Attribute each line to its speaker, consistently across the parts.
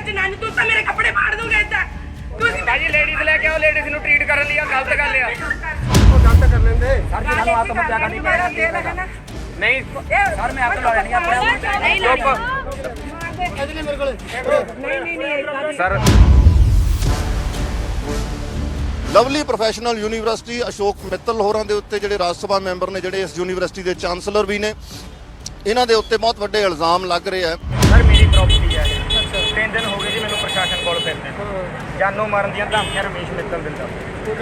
Speaker 1: जनानी तू तो मेरे कपड़े फाड़ दूंगा इतना भाजी लेडीज लेके आओ लेडीज नु ट्रीट कर लिया गलत कर लिया
Speaker 2: ਉਹ ਗਲਤ ਕਰ ਲੈਂਦੇ
Speaker 1: सर जी ਸਾਨੂੰ ਆਤਮ ਹੱਤਿਆ ਕਰਨੀ ਪਈ नहीं सर मैं आपको लगा नहीं अपने
Speaker 2: ਇਹਦੇ ਮੇਰੇ ਕੋਲੇ
Speaker 1: नहीं sir
Speaker 3: Lovely professional university Ashok Mittal ਹੋਰਾਂ ਦੇ ਉੱਤੇ ਜਿਹੜੇ ਰਾਜ ਸਭਾ ਮੈਂਬਰ ਨੇ ਜਿਹੜੇ ਇਸ ਯੂਨੀਵਰਸਿਟੀ ਦੇ ਚਾਂਸਲਰ ਵੀ ਨੇ ਇਹਨਾਂ ਦੇ ਉੱਤੇ ਬਹੁਤ ਵੱਡੇ ਇਲਜ਼ਾਮ ਲੱਗ ਰਹੇ ਆ।
Speaker 1: सर मेरी प्रॉपर्टी है 3 दिन हो गए जी मैंने प्रशासन कोल फिरने जानो मारन ਦੀਆਂ ਧਮਕੀਆਂ ਰਮੇਸ਼ ਮਿੱਤਲ ਦਿੰਦਾ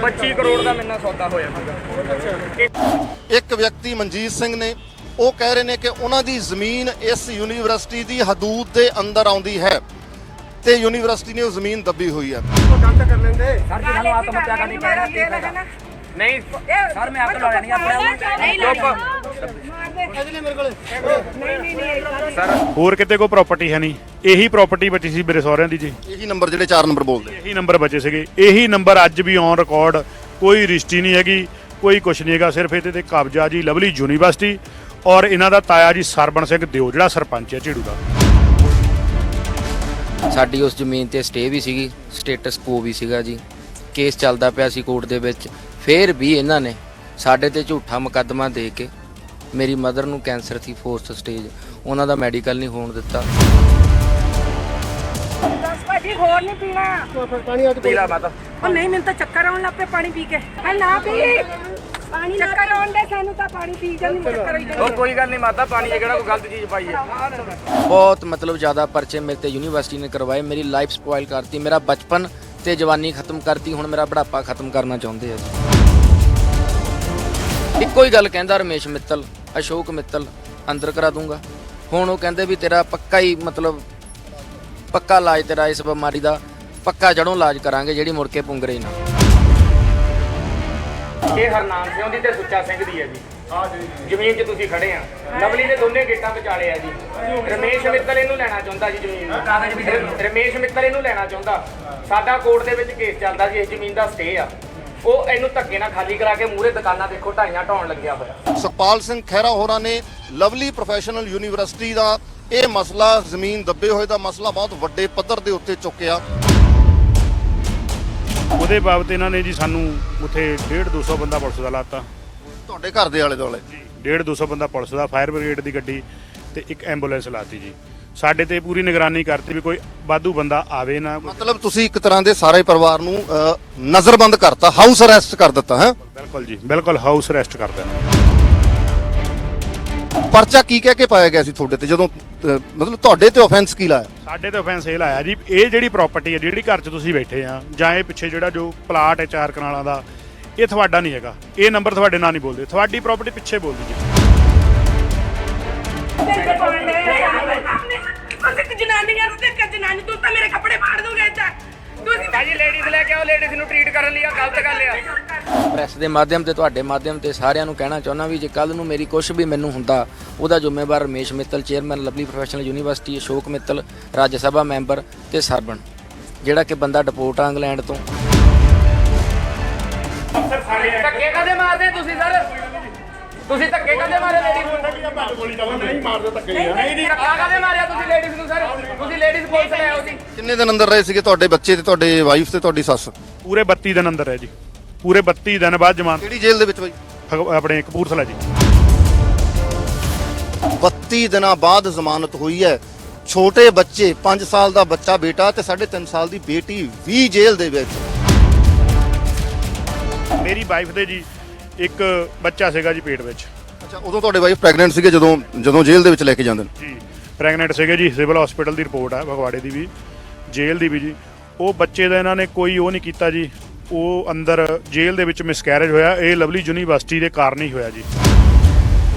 Speaker 1: 25 ਕਰੋੜ ਦਾ ਮੈਨਾਂ ਸੌਦਾ ਹੋਇਆ ਸੀਗਾ
Speaker 3: ਇੱਕ ਵਿਅਕਤੀ ਮਨਜੀਤ ਸਿੰਘ ਨੇ ਉਹ ਕਹਿ ਰਹੇ ਨੇ ਕਿ ਉਹਨਾਂ ਦੀ ਜ਼ਮੀਨ ਇਸ ਯੂਨੀਵਰਸਿਟੀ ਦੀ ਹਦੂਦ ਦੇ ਅੰਦਰ ਆਉਂਦੀ ਹੈ ਤੇ ਯੂਨੀਵਰਸਿਟੀ ਨੇ ਉਹ ਜ਼ਮੀਨ ਦੱਬੀ ਹੋਈ ਹੈ।
Speaker 2: ਉਹ ਗਲਤ ਕਰ ਲੈਂਦੇ
Speaker 1: सर जी ਸਾਨੂੰ ਆਤਮ ਹੱਤਿਆ ਕਰਨੀ ਪਈ नहीं सर मैं आपको लगा नहीं अपने
Speaker 2: ਇਹਦੇ ਮੇਰੇ ਕੋਲੇ
Speaker 1: सर
Speaker 4: ਹੋਰ ਕਿਤੇ ਕੋਈ ਪ੍ਰਾਪਰਟੀ ਹੈ ਨਹੀਂ, ਇਹੀ ਪ੍ਰਾਪਰਟੀ ਬਚੀ ਸੀ ਮੇਰੇ ਸਹੁਰਿਆਂ ਦੀ ਜੀ।
Speaker 3: ਇਹੀ ਨੰਬਰ ਜਿਹੜੇ 4 ਨੰਬਰ ਬੋਲਦੇ
Speaker 4: ਇਹੀ ਨੰਬਰ ਬਚੇ ਸੀਗੇ, ਇਹੀ ਨੰਬਰ ਅੱਜ ਵੀ ਔਨ ਰਿਕਾਰਡ, ਕੋਈ ਰਜਿਸਟਰੀ ਨਹੀਂ ਹੈਗੀ, ਕੋਈ ਕੁਛ ਨਹੀਂ ਹੈਗਾ, ਸਿਰਫ ਇਹਦੇ ਤੇ ਕਬਜ਼ਾ ਜੀ ਲਵਲੀ ਯੂਨੀਵਰਸਿਟੀ ਔਰ ਇਹਨਾਂ ਦਾ ਤਾਇਆ ਜੀ ਸਰਬਣ ਸਿੰਘ ਦਿਓ ਜਿਹੜਾ ਸਰਪੰਚ ਹੈ ਝੀੜੂ ਦਾ।
Speaker 5: ਸਾਡੀ ਉਸ ਜ਼ਮੀਨ ਤੇ ਸਟੇ ਵੀ ਸੀਗੀ, ਸਟੇਟਸ ਕੋ ਵੀ ਸੀਗਾ ਜੀ, ਕੇਸ ਚੱਲਦਾ ਪਿਆ ਸੀ ਕੋਰਟ ਦੇ ਵਿੱਚ। ਫਿਰ ਵੀ ਇਹਨਾਂ ਨੇ ਸਾਡੇ ਤੇ ਝੂਠਾ ਮੁਕੱਦਮਾ ਦੇ ਕੇ ਮੇਰੀ ਮਦਰ ਨੂੰ ਕੈਂਸਰ ਸੀ 4th ਸਟੇਜ, ਉਹਨਾਂ ਦਾ ਮੈਡੀਕਲ ਨਹੀਂ ਹੋਣ ਦਿੱਤਾ।
Speaker 1: भाजी होर नहीं पीना
Speaker 2: ਪਾਣੀ ਆ
Speaker 1: पीला माता और नहीं मैंने तो चक्कर आने लग पे पानी पी के है ना पी पानी चक्कर आने दे सानू तो पानी पी जानी चक्कर और कोई गल नहीं माता पानी है केड़ा कोई गलत चीज पाई है
Speaker 5: ਬਹੁਤ ਮਤਲਬ ਜ਼ਿਆਦਾ ਪਰਚੇ ਮੇਰੇ ਤੇ ਯੂਨੀਵਰਸਿਟੀ ਨੇ ਕਰਵਾਏ, ਮੇਰੀ ਲਾਈਫ ਸਪੋਇਲ ਕਰਤੀ, ਮੇਰਾ ਬਚਪਨ ਤੇ ਜਵਾਨੀ ਖਤਮ ਕਰਤੀ, ਹੁਣ ਮੇਰਾ ਬੁਢਾਪਾ ਖਤਮ ਕਰਨਾ ਚਾਹੁੰਦੇ ਆ ਜੀ। ਇੱਕੋ ਹੀ ਗੱਲ ਕਹਿੰਦਾ ਰਮੇਸ਼ ਮਿੱਤਲ, ਅਸ਼ੋਕ ਮਿੱਤਲ ਅੰਦਰ ਕਰਾ ਦੂੰਗਾ। ਹੁਣ ਉਹ ਕਹਿੰਦੇ ਵੀ ਤੇਰਾ ਪੱਕਾ ਹੀ ਮਤਲਬ ਪੱਕਾ ਇਲਾਜ ਤੇਰਾ ਇਸ ਬਿਮਾਰੀ ਦਾ ਪੱਕਾ ਜੜੋਂ ਇਲਾਜ ਕਰਾਂਗੇ, ਜਿਹੜੀ ਮੁੜ ਕੇ ਪੁੰਗਰੇ ਹੀ ਨਾ।
Speaker 1: ਇਹ ਹਰਨਾਮ ਸਿੰਘ ਦੀ ਤੇ ਸੁੱਚਾ ਸਿੰਘ ਦੀ ਹੈ ਜੀ ਜ਼ਮੀਨ 'ਚ ਤੁਸੀਂ ਖੜੇ ਆ, ਲਵਲੀ ਦੇ ਦੋਨੇ ਗੇਟਾਂ ਵਿਚਾਲੇ ਆ ਜੀ। ਰਮੇਸ਼ ਮਿੱਤਲ ਇਹਨੂੰ ਲੈਣਾ ਚਾਹੁੰਦਾ ਜੀ ਜ਼ਮੀਨ, ਰਮੇਸ਼ ਮਿੱਤਲ ਇਹਨੂੰ ਲੈਣਾ ਚਾਹੁੰਦਾ। ਸਾਡਾ ਕੋਰਟ ਦੇ ਵਿੱਚ ਕੇਸ ਚੱਲਦਾ ਜੀ, ਇਸ ਜ਼ਮੀਨ ਦਾ ਸਟੇ ਆ, ਉਹ ਇਹਨੂੰ ਧੱਕੇ ਨਾਲ ਖਾਲੀ ਕਰਾ ਕੇ ਮੂਹਰੇ ਦੁਕਾਨਾਂ ਦੇਖੋ ਢਾਈਆਂ ਢਾਉਣ ਲੱਗਿਆ ਹੋਇਆ।
Speaker 3: ਸੁਖਪਾਲ ਸਿੰਘ ਖਹਿਰਾ ਹੋਰਾਂ ਨੇ ਲਵਲੀ ਪ੍ਰੋਫੈਸ਼ਨਲ ਯੂਨੀਵਰਸਿਟੀ ਦਾ ਇਹ ਮਸਲਾ ਜ਼ਮੀਨ ਦੱਬੇ ਹੋਏ ਦਾ ਮਸਲਾ ਬਹੁਤ ਵੱਡੇ ਪੱਧਰ ਦੇ ਉੱਤੇ ਚੁੱਕਿਆ।
Speaker 4: ਉਹਦੇ ਬਾਬਤ ਇਹਨਾਂ ਨੇ ਜੀ ਸਾਨੂੰ ਉੱਥੇ 150-200 ਬੰਦਾ ਪੁਲਿਸ ਦਾ ਲਾਤਾ,
Speaker 3: ਤੁਹਾਡੇ ਘਰ ਦੇ ਆਲੇ ਦੁਆਲੇ
Speaker 4: 150-200 ਬੰਦਾ ਪੁਲਿਸ ਦਾ, ਫਾਇਰ ਬ੍ਰਿਗੇਡ ਦੀ ਗੱਡੀ ਤੇ ਇੱਕ ਐਂਬੂਲੈਂਸ ਲਾਤੀ ਜੀ। ਸਾਡੇ ਤੇ ਪੂਰੀ ਨਿਗਰਾਨੀ ਕਰਤੀ ਵੀ ਕੋਈ ਵਾਧੂ ਬੰਦਾ ਆਵੇ ਨਾ।
Speaker 3: ਮਤਲਬ ਤੁਸੀਂ ਇੱਕ ਤਰ੍ਹਾਂ ਦੇ ਸਾਰੇ ਪਰਿਵਾਰ ਨੂੰ ਨਜ਼ਰਬੰਦ ਕਰਤਾ, ਹਾਊਸ ਅਰੈਸਟ ਕਰ ਦਿੱਤਾ ਹੈ।
Speaker 4: ਬਿਲਕੁਲ ਜੀ, ਬਿਲਕੁਲ ਹਾਊਸ ਅਰੈਸਟ ਕਰ ਦੇਣਾ।
Speaker 3: ਪਰਚਾ ਕੀ ਕਹਿ ਕੇ ਪਾਇਆ ਗਿਆ ਸੀ ਤੁਹਾਡੇ ਤੇ ਜਦੋਂ ਮਤਲਬ ਤੁਹਾਡੇ ਤੇ ਆਫੈਂਸ ਕੀ ਲਾਇਆ?
Speaker 4: ਸਾਡੇ ਤੇ ਆਫੈਂਸ ਇਹ ਲਾਇਆ ਜੀ, ਇਹ ਜਿਹੜੀ ਪ੍ਰਾਪਰਟੀ ਹੈ ਜਿਹੜੀ ਘਰ 'ਚ ਤੁਸੀਂ ਬੈਠੇ ਆ ਜਾਂ ਇਹ ਪਿੱਛੇ ਜਿਹੜਾ ਜੋ ਪਲਾਟ ਹੈ 4 ਕਨਾਲਾਂ ਦਾ, ਇਹ ਤੁਹਾਡਾ ਨਹੀਂ ਹੈਗਾ, ਇਹ ਨੰਬਰ ਤੁਹਾਡੇ ਨਾਲ ਨਹੀਂ ਬੋਲਦੇ, ਤੁਹਾਡੀ ਪ੍ਰਾਪਰਟੀ ਪਿੱਛੇ ਬੋਲਦੀ ਜੀ।
Speaker 1: जनानी तू तो मेरे कपड़े फाड़ दूंगा इतना भाजी लेडीज लेके आओ लेडीज नु ट्रीट कर लिया गलत कर लिया।
Speaker 5: ਪ੍ਰੈਸ ਦੇ ਮਾਧਿਅਮ ਤੇ ਤੁਹਾਡੇ ਮਾਧਿਅਮ ਤੇ ਸਾਰਿਆਂ ਨੂੰ ਕਹਿਣਾ ਚਾਹੁੰਦਾ ਵੀ ਜੇ ਕੱਲ ਨੂੰ ਮੇਰੀ ਕੁਛ ਵੀ ਮੈਨੂੰ ਹੁੰਦਾ, ਉਹਦਾ ਜ਼ਿੰਮੇਵਾਰ Ramesh Mittal chairman lovely professional university, Ashok Mittal Rajya Sabha member ਤੇ ਸਰਬਣ ਜਿਹੜਾ ਕਿ ਬੰਦਾ ਡਿਪੋਰਟ ਆ ਇੰਗਲੈਂਡ ਤੋਂ।
Speaker 1: ਧੱਕੇ ਕਾਦੇ ਮਾਰਦੇ ਤੁਸੀਂ ਸਰ? ਤੁਸੀਂ ਧੱਕੇ ਕਾਦੇ ਮਾਰੇ ਲੇਡੀਜ਼ ਨੂੰ?
Speaker 4: ਨਹੀਂ ਮਾਰਦੇ ਧੱਕੇ
Speaker 1: ਨਹੀਂ ਧੱਕਾ ਕਾਦੇ ਮਾਰਿਆ ਤੁਸੀਂ ਲੇਡੀਜ਼ ਨੂੰ ਸਰ? ਤੁਸੀਂ ਲੇਡੀਜ਼ ਪੁਲਿਸ ਲੈ ਆਓ ਸੀ।
Speaker 3: ਕਿੰਨੇ ਦਿਨ ਅੰਦਰ ਰਹੇ ਸੀਗੇ ਤੁਹਾਡੇ ਬੱਚੇ ਤੇ ਤੁਹਾਡੇ ਵਾਈਫ ਤੇ ਤੁਹਾਡੀ ਸੱਸ?
Speaker 4: ਪੂਰੇ 32 ਦਿਨ ਅੰਦਰ ਹੈ ਜੀ, ਪੂਰੇ 32 ਦਿਨ ਬਾਅਦ ਜ਼ਮਾਨਤ
Speaker 3: ਕਿਹੜੀ ਜੇਲ੍ਹ ਦੇ ਵਿੱਚ ਬਾਈ?
Speaker 4: ਆਪਣੇ ਕਪੂਰਥਲਾ ਜੀ।
Speaker 3: 32 ਦਿਨਾਂ ਬਾਅਦ ਜ਼ਮਾਨਤ ਹੋਈ ਹੈ। ਛੋਟੇ ਬੱਚੇ, 5 ਸਾਲ ਦਾ ਬੱਚਾ ਬੇਟਾ ਤੇ 3.5 ਸਾਲ ਦੀ ਬੇਟੀ ਵੀ ਜੇਲ੍ਹ ਦੇ ਵਿੱਚ।
Speaker 4: ਮੇਰੀ ਵਾਈਫ ਦੇ ਜੀ ਇੱਕ ਬੱਚਾ ਸੀਗਾ ਜੀ ਪੇਟ ਵਿੱਚ।
Speaker 3: ਅੱਛਾ, ਉਦੋਂ ਤੁਹਾਡੇ ਵਾਈਫ ਪ੍ਰੈਗਨੈਂਟ ਸੀਗੇ ਜਦੋਂ ਜੇਲ੍ਹ ਦੇ ਵਿੱਚ ਲੈ ਕੇ ਜਾਂਦੇ ਨੇ?
Speaker 4: ਜੀ ਪ੍ਰੈਗਨੈਂਟ ਸੀਗੇ ਜੀ, ਸਿਵਲ ਹਸਪੀਟਲ ਦੀ ਰਿਪੋਰਟ ਆ, ਫਗਵਾੜੇ ਦੀ ਵੀ, ਜੇਲ੍ਹ ਦੀ ਵੀ ਜੀ। ਉਹ ਬੱਚੇ ਦਾ ਇਹਨਾਂ ਨੇ ਕੋਈ ਉਹ ਨਹੀਂ ਕੀਤਾ ਜੀ, ਉਹ ਅੰਦਰ ਜੇਲ੍ਹ ਦੇ ਵਿੱਚ ਮਿਸਕੈਰੇਜ ਹੋਇਆ, ਇਹ ਲਵਲੀ ਯੂਨੀਵਰਸਿਟੀ ਦੇ ਕਾਰਨ ਹੀ ਹੋਇਆ ਜੀ।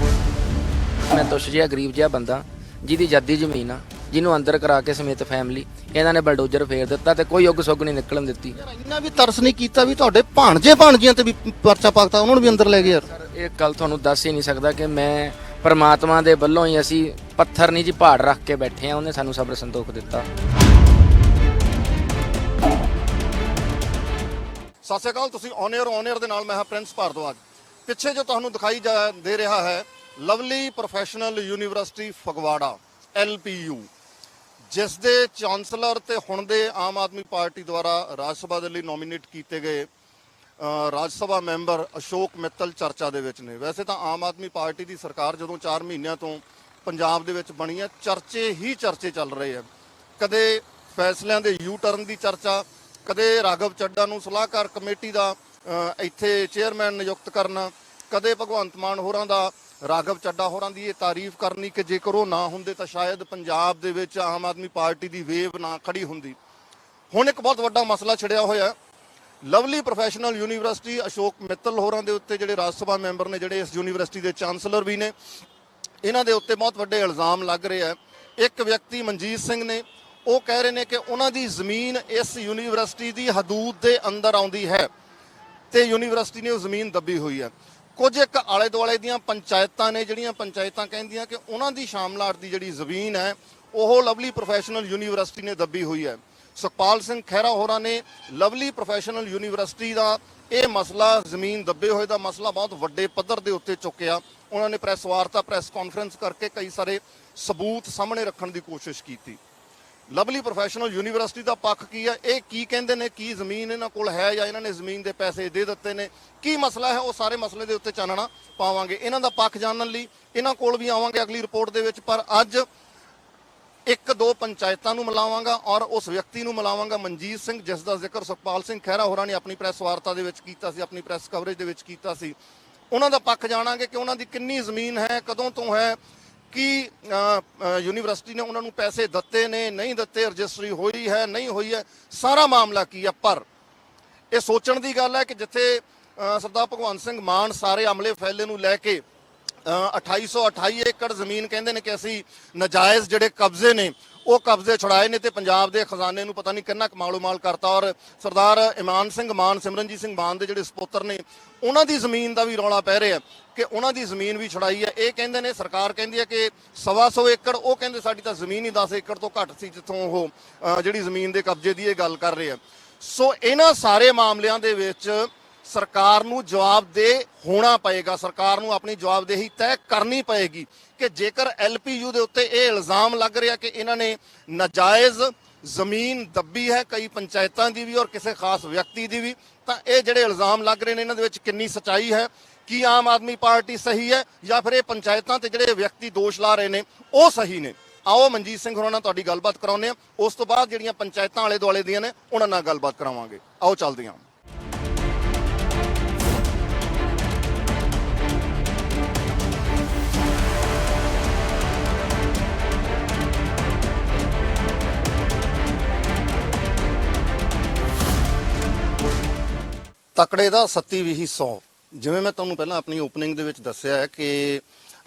Speaker 5: ਮੈਂ ਤੁਸ਼ ਜਿਹਾ ਗਰੀਬ ਜਿਹਾ ਬੰਦਾ ਜਿਹਦੀ ਜੱਦੀ ਜ਼ਮੀਨ ਆ, ਜਿਹਨੂੰ ਅੰਦਰ ਕਰਾ ਕੇ ਸਮੇਤ ਫੈਮਿਲੀ ਇਹਨਾਂ ਨੇ ਬਲਡੋਜ਼ਰ ਫੇਰ ਦਿੱਤਾ ਤੇ ਕੋਈ ਉੱਗ ਸੁੱਗ ਨਹੀਂ ਨਿਕਲਣ ਦਿੱਤੀ।
Speaker 3: ਇੰਨਾ ਵੀ ਤਰਸ ਨਹੀਂ ਕੀਤਾ ਵੀ ਤੁਹਾਡੇ ਭਾਣਜੀਆਂ ਤੇ ਵੀ ਪਰਚਾ ਪਾਤਾ, ਉਹਨਾਂ ਨੂੰ ਵੀ ਅੰਦਰ ਲੈ ਗਏ ਯਾਰ?
Speaker 5: ਇਹ ਗੱਲ ਤੁਹਾਨੂੰ ਦੱਸ ਹੀ ਨਹੀਂ ਸਕਦਾ ਕਿ ਮੈਂ ਪਰਮਾਤਮਾ ਦੇ ਵੱਲੋਂ ਹੀ, ਅਸੀਂ ਪੱਥਰ ਨਹੀਂ ਜੀ ਪਹਾੜ ਰੱਖ ਕੇ ਬੈਠੇ ਆ, ਉਹਨੇ ਸਾਨੂੰ ਸਬਰ ਸੰਤੋਖ ਦਿੱਤਾ।
Speaker 3: ਸਤਿ ਸ਼੍ਰੀ ਅਕਾਲ, ਤੁਸੀਂ ਔਨ 에ਅਰ ਦੇ ਨਾਲ ਮੈਂ ਹਾਂ ਪ੍ਰਿੰਸ ਭਾਰਦਵਾਜ। ਪਿੱਛੇ ਜੋ ਤੁਹਾਨੂੰ ਦਿਖਾਈ ਦੇ ਰਿਹਾ ਹੈ Lovely professional university Phagwara. LPU, ਜਿਸ ਦੇ ਚਾਂਸਲਰ ਤੇ ਹੁਣ ਦੇ ਆਮ ਆਦਮੀ ਪਾਰਟੀ ਦੁਆਰਾ ਰਾਜ ਸਭਾ ਦੇ ਲਈ ਨੋਮੀਨੇਟ ਕੀਤੇ ਗਏ ਰਾਜ ਸਭਾ ਮੈਂਬਰ ਅਸ਼ੋਕ ਮਿੱਤਲ ਚਰਚਾ ਦੇ ਵਿੱਚ ਨੇ। ਵੈਸੇ ਤਾਂ ਆਮ ਆਦਮੀ ਪਾਰਟੀ ਦੀ ਸਰਕਾਰ ਜਦੋਂ 4 ਮਹੀਨਿਆਂ ਤੋਂ ਪੰਜਾਬ ਦੇ ਵਿੱਚ ਬਣੀ ਹੈ, ਚਰਚੇ ਹੀ ਚਰਚੇ ਚੱਲ ਰਹੇ ਆ। ਕਦੇ ਫੈਸਲਿਆਂ ਦੇ ਯੂ ਟਰਨ ਦੀ ਚਰਚਾ, ਕਦੇ ਰਾਘਵ ਚੱਡਾ ਨੂੰ ਸਲਾਹਕਾਰ ਕਮੇਟੀ ਦਾ ਇੱਥੇ ਚੇਅਰਮੈਨ ਨਿਯੁਕਤ ਕਰਨਾ, ਕਦੇ ਭਗਵੰਤ ਮਾਨ ਹੋਰਾਂ ਦਾ ਰਾਘਵ ਚੱਡਾ ਹੋਰਾਂ ਦੀ ਇਹ ਤਾਰੀਫ ਕਰਨੀ ਕਿ ਜੇਕਰ ਉਹ ਨਾ ਹੁੰਦੇ ਤਾਂ ਸ਼ਾਇਦ ਪੰਜਾਬ ਦੇ ਵਿੱਚ ਆਮ ਆਦਮੀ ਪਾਰਟੀ ਦੀ ਵੇਵ ਨਾ ਖੜੀ ਹੁੰਦੀ। ਹੁਣ ਇੱਕ ਬਹੁਤ ਵੱਡਾ ਮਸਲਾ ਛਿੜਿਆ ਹੋਇਆ, Lovely professional university Ashok Mittal ਹੋਰਾਂ ਦੇ ਉੱਤੇ ਜਿਹੜੇ ਰਾਜ ਸਭਾ ਮੈਂਬਰ ਨੇ, ਜਿਹੜੇ ਇਸ ਯੂਨੀਵਰਸਿਟੀ ਦੇ ਚਾਂਸਲਰ ਵੀ ਨੇ, ਇਹਨਾਂ ਦੇ ਉੱਤੇ ਬਹੁਤ ਵੱਡੇ ਇਲਜ਼ਾਮ ਲੱਗ ਰਹੇ ਆ। ਇੱਕ ਵਿਅਕਤੀ ਮਨਜੀਤ ਸਿੰਘ ਨੇ, ਉਹ ਕਹਿ ਰਹੇ ਨੇ ਕਿ ਉਹਨਾਂ ਦੀ ਜ਼ਮੀਨ ਇਸ ਯੂਨੀਵਰਸਿਟੀ ਦੀ ਹਦੂਦ ਦੇ ਅੰਦਰ ਆਉਂਦੀ ਹੈ ਤੇ ਯੂਨੀਵਰਸਿਟੀ ਨੇ ਉਹ ਜ਼ਮੀਨ ਦੱਬੀ ਹੋਈ ਹੈ। ਕੁਝ ਇੱਕ ਆਲੇ ਦੁਆਲੇ ਦੀਆਂ ਪੰਚਾਇਤਾਂ ਨੇ, ਜਿਹੜੀਆਂ ਪੰਚਾਇਤਾਂ ਕਹਿੰਦੀਆਂ ਕਿ ਉਹਨਾਂ ਦੀ ਸ਼ਾਮਲਾਟ ਦੀ ਜਿਹੜੀ ਜ਼ਮੀਨ ਹੈ ਉਹ ਲਵਲੀ ਪ੍ਰੋਫੈਸ਼ਨਲ ਯੂਨੀਵਰਸਿਟੀ ਨੇ ਦੱਬੀ ਹੋਈ ਹੈ। ਸੁਖਪਾਲ ਸਿੰਘ ਖਹਿਰਾ ਹੋਰਾਂ ਨੇ ਲਵਲੀ ਪ੍ਰੋਫੈਸ਼ਨਲ ਯੂਨੀਵਰਸਿਟੀ ਦਾ ਇਹ ਮਸਲਾ, ਜ਼ਮੀਨ ਦੱਬੇ ਹੋਏ ਦਾ ਮਸਲਾ, ਬਹੁਤ ਵੱਡੇ ਪੱਧਰ ਦੇ ਉੱਤੇ ਚੁੱਕਿਆ। ਉਹਨਾਂ ਨੇ ਪ੍ਰੈਸ ਵਾਰਤਾ, ਪ੍ਰੈਸ ਕਾਨਫਰੰਸ ਕਰਕੇ ਕਈ ਸਾਰੇ ਸਬੂਤ ਸਾਹਮਣੇ ਰੱਖਣ ਦੀ ਕੋਸ਼ਿਸ਼ ਕੀਤੀ। ਲਵਲੀ ਪ੍ਰੋਫੈਸ਼ਨਲ ਯੂਨੀਵਰਸਿਟੀ ਦਾ ਪੱਖ ਕੀ ਹੈ, ਇਹ ਕੀ ਕਹਿੰਦੇ ਨੇ, ਕੀ ਜ਼ਮੀਨ ਇਹਨਾਂ ਕੋਲ ਹੈ ਜਾਂ ਇਹਨਾਂ ਨੇ ਜ਼ਮੀਨ ਦੇ ਪੈਸੇ ਦੇ ਦਿੱਤੇ ਨੇ, ਕੀ ਮਸਲਾ ਹੈ, ਉਹ ਸਾਰੇ ਮਸਲੇ ਦੇ ਉੱਤੇ ਚਾਨਣਾ ਪਾਵਾਂਗੇ। ਇਹਨਾਂ ਦਾ ਪੱਖ ਜਾਣਨ ਲਈ ਇਹਨਾਂ ਕੋਲ ਵੀ ਆਵਾਂਗੇ ਅਗਲੀ ਰਿਪੋਰਟ ਦੇ ਵਿੱਚ। ਪਰ ਅੱਜ 1-2 ਪੰਚਾਇਤਾਂ ਨੂੰ ਮਿਲਾਵਾਂਗਾ ਔਰ ਉਸ ਵਿਅਕਤੀ ਨੂੰ ਮਿਲਾਵਾਂਗਾ ਮਨਜੀਤ ਸਿੰਘ, ਜਿਸ ਦਾ ਜ਼ਿਕਰ ਸੁਖਪਾਲ ਸਿੰਘ ਖਹਿਰਾ ਹੋਰਾਂ ਨੇ ਆਪਣੀ ਪ੍ਰੈਸ ਵਾਰਤਾ ਦੇ ਵਿੱਚ ਕੀਤਾ ਸੀ, ਆਪਣੀ ਪ੍ਰੈਸ ਕਵਰੇਜ ਦੇ ਵਿੱਚ ਕੀਤਾ ਸੀ। ਉਹਨਾਂ ਦਾ ਪੱਖ ਜਾਣਾਂਗੇ ਕਿ ਉਹਨਾਂ ਦੀ ਕਿੰਨੀ ਜ਼ਮੀਨ ਹੈ, ਕਦੋਂ ਤੋਂ ਹੈ, ਕੀ ਯੂਨੀਵਰਸਿਟੀ ਨੇ ਉਹਨਾਂ ਨੂੰ ਪੈਸੇ ਦਿੱਤੇ ਨੇ, ਨਹੀਂ ਦਿੱਤੇ, ਰਜਿਸਟਰੀ ਹੋਈ ਹੈ, ਨਹੀਂ ਹੋਈ ਹੈ, ਸਾਰਾ ਮਾਮਲਾ ਕੀ ਹੈ। ਪਰ ਇਹ ਸੋਚਣ ਦੀ ਗੱਲ ਹੈ ਕਿ ਜਿੱਥੇ ਸਰਦਾਰ ਭਗਵੰਤ ਸਿੰਘ ਮਾਨ ਸਾਰੇ ਅਮਲੇ ਫੈਲੇ ਨੂੰ ਲੈ ਕੇ 2828 ਏਕੜ ਜ਼ਮੀਨ ਕਹਿੰਦੇ ਨੇ ਕਿ ਅਸੀਂ ਨਜਾਇਜ਼ ਜਿਹੜੇ ਕਬਜ਼ੇ ਨੇ ਉਹ ਕਬਜ਼ੇ ਛੁਡਾਏ ਨੇ ਤੇ ਪੰਜਾਬ ਦੇ ਖਜ਼ਾਨੇ ਨੂੰ ਪਤਾ ਨਹੀਂ ਕਿੰਨਾ ਮਾਲੂਮਾਲ ਕਰਤਾ। ਔਰ ਸਰਦਾਰ ਇਮਾਨ ਸਿੰਘ ਮਾਨ, ਸਿਮਰਨਜੀਤ ਸਿੰਘ ਮਾਨ ਦੇ ਜਿਹੜੇ ਸਪੁੱਤਰ ਨੇ, ਉਹਨਾਂ ਦੀ ਜ਼ਮੀਨ ਦਾ ਵੀ ਰੌਲਾ ਪੈ ਰਿਹਾ ਕਿ ਉਹਨਾਂ ਦੀ ਜ਼ਮੀਨ ਵੀ ਛੁਡਾਈ ਹੈ। ਇਹ ਕਹਿੰਦੇ ਨੇ, ਸਰਕਾਰ ਕਹਿੰਦੀ ਹੈ ਕਿ 125 ਏਕੜ, ਉਹ ਕਹਿੰਦੇ ਸਾਡੀ ਤਾਂ ਜ਼ਮੀਨ ਹੀ 10 ਏਕੜ ਤੋਂ ਘੱਟ ਸੀ ਜਿੱਥੋਂ ਉਹ ਜਿਹੜੀ ਜ਼ਮੀਨ ਦੇ ਕਬਜ਼ੇ ਦੀ ਇਹ ਗੱਲ ਕਰ ਰਹੇ ਆ। ਸੋ ਇਹਨਾਂ ਸਾਰੇ ਮਾਮਲਿਆਂ ਦੇ ਵਿੱਚ ਸਰਕਾਰ ਨੂੰ ਜਵਾਬਦੇਹ ਹੋਣਾ ਪਏਗਾ, ਸਰਕਾਰ ਨੂੰ ਆਪਣੀ ਜਵਾਬਦੇਹੀ ਤੈਅ ਕਰਨੀ ਪਏਗੀ ਕਿ ਜੇਕਰ LPU ਦੇ ਉੱਤੇ ਇਹ ਇਲਜ਼ਾਮ ਲੱਗ ਰਿਹਾ ਕਿ ਇਹਨਾਂ ਨੇ ਨਾਜਾਇਜ਼ ਜ਼ਮੀਨ ਦੱਬੀ ਹੈ, ਕਈ ਪੰਚਾਇਤਾਂ ਦੀ ਵੀ ਔਰ ਕਿਸੇ ਖਾਸ ਵਿਅਕਤੀ ਦੀ ਵੀ, ਤਾਂ ਇਹ ਜਿਹੜੇ ਇਲਜ਼ਾਮ ਲੱਗ ਰਹੇ ਨੇ ਇਹਨਾਂ ਦੇ ਵਿੱਚ ਕਿੰਨੀ ਸੱਚਾਈ ਹੈ, ਕੀ ਆਮ ਆਦਮੀ ਪਾਰਟੀ ਸਹੀ ਹੈ ਜਾਂ ਫਿਰ ਇਹ ਪੰਚਾਇਤਾਂ ਤੇ ਜਿਹੜੇ ਵਿਅਕਤੀ ਦੋਸ਼ ਲਾ ਰਹੇ ਨੇ ਉਹ ਸਹੀ ਨੇ। ਆਓ ਮਨਜੀਤ ਸਿੰਘ ਹੋਰਾਂ ਨਾਲ ਤੁਹਾਡੀ ਗੱਲਬਾਤ ਕਰਾਉਂਦੇ ਆ, ਉਸ ਤੋਂ ਬਾਅਦ ਜਿਹੜੀਆਂ ਪੰਚਾਇਤਾਂ ਆਲੇ ਦੁਆਲੇ ਦੀਆਂ ਨੇ ਉਹਨਾਂ ਨਾਲ ਗੱਲਬਾਤ ਕਰਾਵਾਂਗੇ। ਆਓ ਚੱਲਦੇ ਹਾਂ। ਤਕੜੇ ਦਾ ਸੱਤੀ ਵੀਹੀ 100, ਜਿਵੇਂ ਮੈਂ ਤੁਹਾਨੂੰ ਪਹਿਲਾਂ ਆਪਣੀ ਓਪਨਿੰਗ ਦੇ ਵਿੱਚ ਦੱਸਿਆ ਹੈ ਕਿ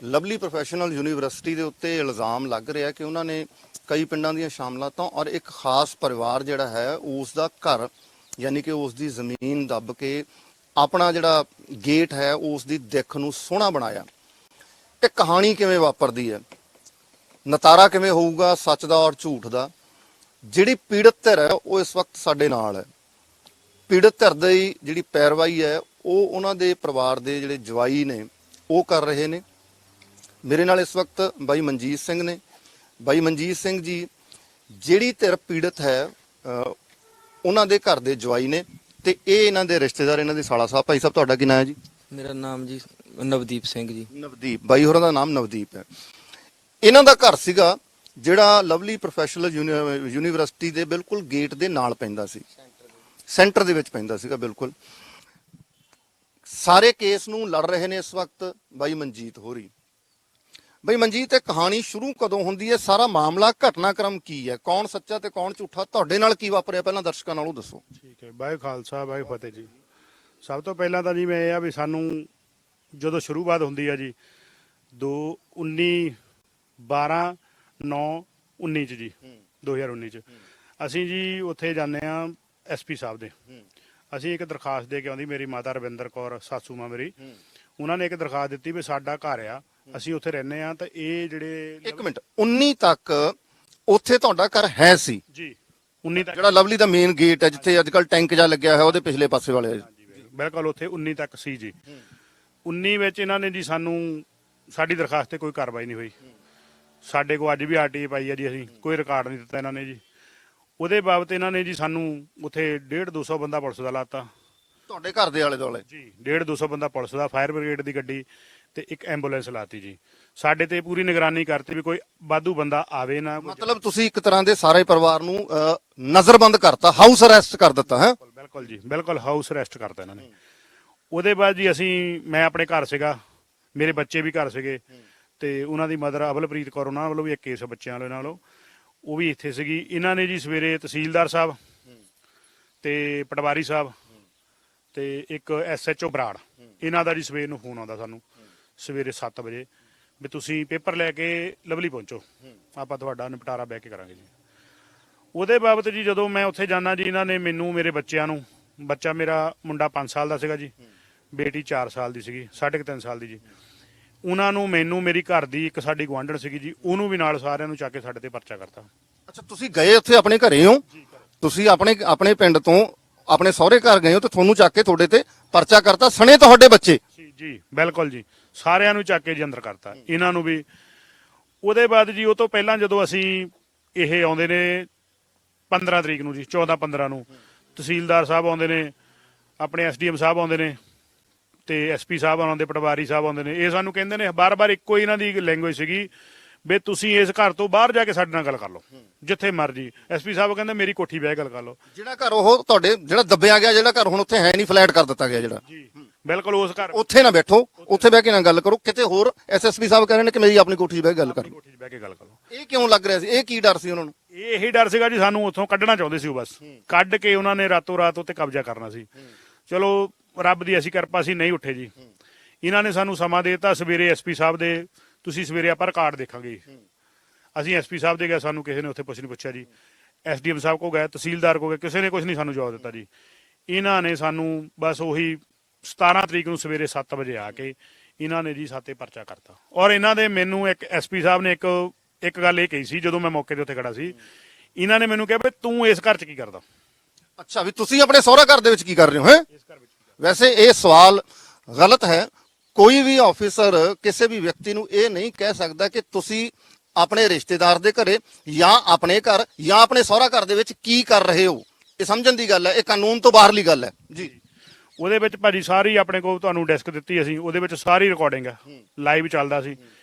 Speaker 3: ਲਵਲੀ ਪ੍ਰੋਫੈਸ਼ਨਲ ਯੂਨੀਵਰਸਿਟੀ ਦੇ ਉੱਤੇ ਇਲਜ਼ਾਮ ਲੱਗ ਰਿਹਾ ਕਿ ਉਹਨਾਂ ਨੇ ਕਈ ਪਿੰਡਾਂ ਦੀਆਂ ਸ਼ਾਮਲਾਤਾਂ ਔਰ ਇੱਕ ਖਾਸ ਪਰਿਵਾਰ ਜਿਹੜਾ ਹੈ ਉਸ ਦਾ ਘਰ, ਯਾਨੀ ਕਿ ਉਸ ਦੀ ਜ਼ਮੀਨ ਦੱਬ ਕੇ ਆਪਣਾ ਜਿਹੜਾ ਗੇਟ ਹੈ ਉਸ ਦੀ ਦਿੱਖ ਨੂੰ ਸੋਹਣਾ ਬਣਾਇਆ। ਇਹ ਕਹਾਣੀ ਕਿਵੇਂ ਵਾਪਰਦੀ ਹੈ, ਨਤਾਰਾ ਕਿਵੇਂ ਹੋਊਗਾ ਸੱਚ ਦਾ ਔਰ ਝੂਠ ਦਾ। ਜਿਹੜੀ ਪੀੜਤ ਧਿਰ ਹੈ ਉਹ ਇਸ ਵਕਤ ਸਾਡੇ ਨਾਲ ਹੈ। ਪੀੜਤ ਧਿਰ ਦੀ ਜਿਹੜੀ ਪੈਰਵਾਈ ਹੈ ਉਹ ਉਹਨਾਂ ਦੇ ਪਰਿਵਾਰ ਦੇ ਜਿਹੜੇ ਜਵਾਈ ਨੇ ਉਹ ਕਰ ਰਹੇ ਨੇ। ਮੇਰੇ ਨਾਲ ਇਸ ਵਕਤ ਬਾਈ ਮਨਜੀਤ ਸਿੰਘ ਨੇ। ਬਾਈ ਮਨਜੀਤ ਸਿੰਘ ਜੀ, ਜਿਹੜੀ ਧਿਰ ਪੀੜਤ ਹੈ ਉਹਨਾਂ ਦੇ ਘਰ ਦੇ ਜਵਾਈ ਨੇ ਤੇ ਇਹ ਇਹਨਾਂ ਦੇ ਰਿਸ਼ਤੇਦਾਰ, ਇਹਨਾਂ ਦੇ ਸਾਲਾ ਸਾਹਿਬ। ਭਾਈ ਸਾਹਿਬ ਤੁਹਾਡਾ ਕੀ ਨਾਮ ਹੈ ਜੀ?
Speaker 5: ਮੇਰਾ ਨਾਮ ਜੀ ਨਵਦੀਪ ਸਿੰਘ ਜੀ।
Speaker 3: ਨਵਦੀਪ, ਬਾਈ ਹੋਰਾਂ ਦਾ ਨਾਮ ਨਵਦੀਪ ਹੈ। ਇਹਨਾਂ ਦਾ ਘਰ ਸੀਗਾ ਜਿਹੜਾ ਲਵਲੀ ਪ੍ਰੋਫੈਸ਼ਨਲ ਯੂਨੀਵਰਸਿਟੀ ਦੇ ਬਿਲਕੁਲ ਗੇਟ ਦੇ ਨਾਲ ਪੈਂਦਾ ਸੀ, ਸੈਂਟਰ ਦੇ ਵਿੱਚ ਪੈਂਦਾ ਸੀਗਾ ਬਿਲਕੁਲ। ਸਾਰੇ ਕੇਸ ਨੂੰ ਲੜ ਰਹੇ ਨੇ ਇਸ ਵਕਤ ਬਾਈ ਮਨਜੀਤ ਹੋਰੀ। ਬਾਈ ਮਨਜੀਤ, ਇਹ ਕਹਾਣੀ ਸ਼ੁਰੂ ਕਦੋਂ ਹੁੰਦੀ ਹੈ, ਸਾਰਾ ਮਾਮਲਾ ਘਟਨਾਕ੍ਰਮ ਕੀ ਹੈ, ਕੌਣ ਸੱਚਾ ਤੇ ਕੌਣ ਝੂਠਾ, ਤੁਹਾਡੇ ਨਾਲ ਕੀ ਵਾਪਰਿਆ ਪਹਿਲਾਂ ਦਰਸ਼ਕਾਂ ਨਾਲ ਉਹ ਦੱਸੋ।
Speaker 4: ਠੀਕ ਹੈ, ਵਾਹਿ ਖਾਲਸਾ ਵਾਹਿ ਫਤਿਹ ਜੀ। ਸਭ ਤੋਂ ਪਹਿਲਾਂ ਤਾਂ ਜੀ ਮੈਂ ਇਹ ਆ ਵੀ ਸਾਨੂੰ ਜਦੋਂ ਸ਼ੁਰੂਆਤ ਹੁੰਦੀ ਹੈ ਜੀ 12/9/19 ਚ ਜੀ 2019 ਚ ਅਸੀਂ ਜੀ ਉੱਥੇ ਜਾਂਦੇ ਆ SP ਸਾਹਿਬ ਦੇ। ਅਸੀਂ ਇੱਕ ਦਰਖਾਸਤ ਦੇ ਕੇ ਆਉਂਦੀ, ਮੇਰੀ ਮਾਤਾ ਰਵਿੰਦਰ ਕੌਰ ਸਾਸੂ ਮਾਂ ਮੇਰੀ, ਉਹਨਾਂ ਨੇ ਇੱਕ ਦਰਖਾਸਤ ਦਿੱਤੀ ਵੀ ਸਾਡਾ ਘਰ ਆ, ਅਸੀਂ ਉੱਥੇ ਰਹਿੰਦੇ ਆ। ਤਾਂ ਇਹ ਜਿਹੜੇ
Speaker 3: 1 ਮਿੰਟ, 19 ਤੱਕ ਉੱਥੇ ਤੁਹਾਡਾ ਘਰ ਹੈ ਸੀ
Speaker 4: ਜੀ? 19 ਤੱਕ
Speaker 3: ਜਿਹੜਾ ਲਵਲੀ ਦਾ ਮੇਨ ਗੇਟ ਹੈ ਜਿੱਥੇ ਅੱਜ ਕੱਲ ਟੈਂਕ ਜਾ ਲੱਗਿਆ ਹੋਇਆ ਉਹਦੇ ਪਿਛਲੇ ਪਾਸੇ ਵਾਲੇ
Speaker 4: ਬਿਲਕੁਲ ਉੱਥੇ 19 ਤੱਕ ਸੀ ਜੀ। 19 ਵਿੱਚ ਇਹਨਾਂ ਨੇ ਜੀ ਸਾਨੂੰ, ਸਾਡੀ ਦਰਖਾਸਤ ਤੇ ਕੋਈ ਕਾਰਵਾਈ ਨਹੀਂ ਹੋਈ। ਸਾਡੇ ਕੋਲ ਅੱਜ ਵੀ ਆਰਟੀਏ ਪਾਈ ਆ ਜੀ, ਅਸੀਂ ਕੋਈ ਰਿਕਾਰਡ ਨਹੀਂ ਦਿੱਤਾ ਇਹਨਾਂ ਨੇ ਜੀ। ਉਹਦੇ ਬਾਬਤ ਇਹਨਾਂ ਨੇ ਜੀ ਸਾਨੂੰ ਉੱਥੇ 150-200 ਬੰਦਾ ਪੁਲਿਸ ਦਾ ਲਾਤਾ
Speaker 3: ਤੁਹਾਡੇ ਘਰ ਦੇ ਆਲੇ ਦੁਆਲੇ?
Speaker 4: ਜੀ 150-200 ਬੰਦਾ ਪੁਲਿਸ ਦਾ, ਫਾਇਰ ਬ੍ਰਿਗੇਡ ਦੀ ਗੱਡੀ ਤੇ ਇੱਕ ਐਂਬੂਲੈਂਸ ਲਾਤੀ ਜੀ। ਸਾਡੇ ਤੇ ਪੂਰੀ ਨਿਗਰਾਨੀ ਕਰਤੀ ਵੀ ਕੋਈ ਵਾਧੂ ਬੰਦਾ ਆਵੇ ਨਾ।
Speaker 3: ਮਤਲਬ ਤੁਸੀਂ ਇੱਕ ਤਰ੍ਹਾਂ ਦੇ ਸਾਰੇ ਪਰਿਵਾਰ ਨੂੰ ਨਜ਼ਰਬੰਦ ਕਰਤਾ, ਹਾਊਸ ਅਰੈਸਟ ਕਰ ਦਿੱਤਾ ਹੈ?
Speaker 4: ਬਿਲਕੁਲ ਜੀ, ਬਿਲਕੁਲ ਹਾਊਸ ਅਰੈਸਟ ਕਰਤਾ ਇਹਨਾਂ ਨੇ। ਉਹਦੇ ਬਾਅਦ ਜੀ ਮੈਂ ਆਪਣੇ ਘਰ ਸੀਗਾ, ਮੇਰੇ ਬੱਚੇ ਵੀ ਘਰ ਸੀਗੇ ਤੇ ਉਹਨਾਂ ਦੀ ਮਦਰ ਅਵਲਪ੍ਰੀਤ ਕੌਰ, ਉਹਨਾਂ ਵੱਲੋਂ ਵੀ ਇੱਕ ਕੇਸ ਬੱਚਿਆਂ ਨਾਲੋਂ, ਉਹ ਵੀ ਇੱਥੇ ਸੀਗੀ। ਇਹਨਾਂ ਨੇ ਜੀ ਸਵੇਰੇ ਤਹਿਸੀਲਦਾਰ ਸਾਹਿਬ ਤੇ ਪਟਵਾਰੀ ਸਾਹਿਬ ਤੇ ਇੱਕ SHO ਬਰਾੜ, ਇਹਨਾਂ ਦਾ ਜੀ ਸਵੇਰ ਨੂੰ ਫੋਨ ਆਉਂਦਾ ਸਾਨੂੰ ਸਵੇਰੇ 7 ਵਜੇ ਵੀ ਤੁਸੀਂ ਪੇਪਰ ਲੈ ਕੇ ਲਵਲੀ ਪਹੁੰਚੋ, ਆਪਾਂ ਤੁਹਾਡਾ ਨਿਪਟਾਰਾ ਬਹਿ ਕੇ ਕਰਾਂਗੇ ਜੀ। ਉਹਦੇ ਬਾਬਤ ਜੀ ਜਦੋਂ ਮੈਂ ਉੱਥੇ ਜਾਣਾ ਜੀ, ਇਹਨਾਂ ਨੇ ਮੈਨੂੰ, ਮੇਰੇ ਬੱਚਿਆਂ ਨੂੰ, ਬੱਚਾ ਮੇਰਾ ਮੁੰਡਾ 5 ਸਾਲ ਦਾ ਸੀਗਾ ਜੀ, ਬੇਟੀ 4 ਸਾਲ ਦੀ ਸੀਗੀ, 3.5 ਸਾਲ ਦੀ ਜੀ, ਉਹਨਾਂ ਨੂੰ, ਮੈਨੂੰ, ਮੇਰੀ ਘਰ ਦੀ ਇੱਕ ਸਾਡੀ ਗੁਆਂਢਣ ਸੀਗੀ ਜੀ, ਉਹਨੂੰ ਵੀ ਨਾਲ ਸਾਰਿਆਂ ਨੂੰ ਚੱਕ ਕੇ ਸਾਡੇ ਤੇ ਪਰਚਾ ਕਰਤਾ।
Speaker 3: ਅੱਛਾ, ਤੁਸੀਂ ਗਏ ਉੱਥੇ ਆਪਣੇ ਘਰੇ ਹੋ? ਤੁਸੀਂ ਆਪਣੇ ਪਿੰਡ ਤੋਂ ਆਪਣੇ ਸਹੁਰੇ ਘਰ ਗਏ ਹੋ ਤੇ ਤੁਹਾਨੂੰ ਚੱਕ ਕੇ ਤੁਹਾਡੇ ਤੇ ਪਰਚਾ ਕਰਤਾ, ਸਣੇ ਤੁਹਾਡੇ ਬੱਚੇ?
Speaker 4: ਜੀ ਬਿਲਕੁਲ ਜੀ, ਸਾਰਿਆਂ ਨੂੰ ਚੱਕ ਕੇ ਜੀ ਅੰਦਰ ਕਰਤਾ, ਇਹਨਾਂ ਨੂੰ ਵੀ। ਉਹਦੇ ਬਾਅਦ ਜੀ ਉਹ ਤੋਂ ਪਹਿਲਾਂ ਜਦੋਂ ਇਹ ਆਉਂਦੇ ਨੇ 15 ਤਰੀਕ ਨੂੰ ਜੀ, 14-15 ਨੂੰ ਤਹਿਸੀਲਦਾਰ ਸਾਹਿਬ ਆਉਂਦੇ ਨੇ, ਆਪਣੇ SDM ਸਾਹਿਬ ਆਉਂਦੇ ਨੇ ਤੇ SP ਸਾਹਿਬ ਆਉਂਦੇ, ਪਟਵਾਰੀ ਸਾਹਿਬ ਆਉਂਦੇ ਨੇ। ਇਹ ਸਾਨੂੰ ਕਹਿੰਦੇ ਨੇ ਬਾਰ-ਬਾਰ, ਇੱਕੋ ਇਹਨਾਂ ਦੀ ਲੈਂਗੁਏਜ ਸੀਗੀ ਵੀ ਤੁਸੀਂ ਇਸ ਘਰ ਤੋਂ ਬਾਹਰ ਜਾ ਕੇ ਸਾਡੇ ਨਾਲ ਗੱਲ ਕਰ ਲਓ, ਜਿੱਥੇ ਮਰਜੀ। SP ਸਾਹਿਬ ਕਹਿੰਦੇ ਮੇਰੀ ਕੋਠੀ ਬਹਿ ਗੱਲ ਕਰ ਲਓ।
Speaker 3: ਜਿਹੜਾ ਘਰ ਉਹ ਤੁਹਾਡੇ ਜਿਹੜਾ ਦੱਬਿਆ ਗਿਆ, ਜਿਹੜਾ ਘਰ ਹੁਣ ਉੱਥੇ ਹੈ ਨਹੀਂ, ਫਲੈਟ ਕਰ ਦਿੱਤਾ ਗਿਆ ਜਿਹੜਾ,
Speaker 4: ਜੀ ਬਿਲਕੁਲ ਉਸ ਘਰ,
Speaker 3: ਉੱਥੇ ਨਾ ਬੈਠੋ, ਉੱਥੇ ਬਹਿ ਕੇ ਨਾ ਗੱਲ ਕਰੋ। ਕਿਤੇ ਹੋਰ SSP ਸਾਹਿਬ ਕਹਿ ਰਹੇ ਨੇ ਕਿ ਮੇਰੀ ਆਪਣੀ ਕੋਠੀ 'ਚ ਬਹਿ ਕੇ ਗੱਲ ਕਰ ਲਓ।
Speaker 4: ਕੋਠੀ 'ਚ ਬਹਿ ਕੇ ਗੱਲ ਕਰ ਲਓ।
Speaker 3: ਇਹ ਕਿਉਂ ਲੱਗ ਰਿਹਾ ਸੀ? ਇਹ ਕੀ ਡਰ ਸੀ ਉਹਨਾਂ ਨੂੰ?
Speaker 4: ਇਹੀ ਡਰ ਸੀਗਾ ਜੀ, ਸਾਨੂੰ ਉੱਥੋਂ ਕੱਢਣਾ ਚਾਹੁੰਦੇ ਸੀ ਉਹ, ਬਸ ਕੱਢ ਕੇ ਉਹਨਾਂ ਨੇ ਰਾਤੋਂ ਰਾਤ ਉੱਤੇ ਕਬਜ਼ਾ ਕਰਨਾ ਸੀ। ਚਲੋ ਰੱਬ ਦੀ ਐਸੀ ਕਿਰਪਾ ਸੀ, ਨਹੀਂ ਉੱਠੇ ਜੀ। ਇਹਨਾਂ ਨੇ ਸਾਨੂੰ ਸਮਾਂ ਦੇ ਦਿੱਤਾ, ਸਵੇਰੇ SP ਸਾਹਿਬ ਦੇ, ਤੁਸੀਂ ਸਵੇਰੇ ਆਪਾਂ ਰਿਕਾਰਡ ਦੇਖਾਂਗੇ। ਅਸੀਂ SP ਸਾਹਿਬ ਦੇ ਗਏ, ਸਾਨੂੰ ਕਿਸੇ ਨੇ ਉੱਥੇ ਕੁਛ ਨਹੀਂ ਪੁੱਛਿਆ ਜੀ। SDM ਸਾਹਿਬ ਕੋ ਗਏ, ਤਹਿਸੀਲਦਾਰ ਕੋ ਗਏ, ਕਿਸੇ ਨੇ ਕੁਛ ਨਹੀਂ ਸਾਨੂੰ ਜਵਾਬ ਦਿੱਤਾ ਜੀ। ਇਹਨਾਂ ਨੇ ਸਾਨੂੰ ਬਸ ਉਹੀ 17 ਤਰੀਕ ਨੂੰ ਸਵੇਰੇ 7 ਵਜੇ ਆ ਕੇ ਇਹਨਾਂ ਨੇ ਜੀ ਸਾਤੇ ਪਰਚਾ ਕਰਤਾ। ਔਰ ਇਹਨਾਂ ਦੇ ਮੈਨੂੰ ਇੱਕ SP ਸਾਹਿਬ ਨੇ ਇੱਕ ਗੱਲ ਇਹ ਕਹੀ ਸੀ, ਜਦੋਂ ਮੈਂ ਮੌਕੇ ਤੇ ਉੱਥੇ ਖੜਾ ਸੀ, ਇਹਨਾਂ ਨੇ ਮੈਨੂੰ ਕਿਹਾ ਵੀ ਤੂੰ ਇਸ ਘਰ 'ਚ ਕੀ ਕਰਦਾ?
Speaker 3: ਅੱਛਾ, ਵੀ ਤੁਸੀਂ ਆਪਣੇ ਸਹੁਰਾ ਘਰ ਦੇ ਵਿੱਚ ਕੀ ਕਰ ਰਹੇ ਹੋ? ਹੈ ਵੈਸੇ ਇਹ ਸਵਾਲ ਗਲਤ ਹੈ। ਕੋਈ ਵੀ ਆਫੀਸਰ ਕਿਸੇ ਵੀ ਵਿਅਕਤੀ ਨੂੰ ਇਹ ਨਹੀਂ ਕਹਿ ਸਕਦਾ ਕਿ ਤੁਸੀਂ ਆਪਣੇ ਰਿਸ਼ਤੇਦਾਰ ਦੇ ਘਰੇ ਜਾਂ ਆਪਣੇ ਘਰ ਜਾਂ ਆਪਣੇ ਸਹੁਰਾ ਘਰ ਦੇ ਵਿੱਚ ਕੀ ਕਰ ਰਹੇ ਹੋ। ਇਹ ਸਮਝਣ ਦੀ ਗੱਲ ਹੈ, ਇਹ ਕਾਨੂੰਨ ਤੋਂ ਬਾਹਰਲੀ ਗੱਲ ਹੈ ਜੀ।
Speaker 4: ਉਹਦੇ ਵਿੱਚ ਭਾਜੀ ਸਾਰੀ ਆਪਣੇ ਕੋਲ ਤੁਹਾਨੂੰ ਡਿਸਕ ਦਿੱਤੀ ਅਸੀਂ, ਉਹਦੇ ਵਿੱਚ ਸਾਰੀ ਰਿਕਾਰਡਿੰਗ ਹੈ, ਲਾਈਵ ਚੱਲਦਾ ਸੀ।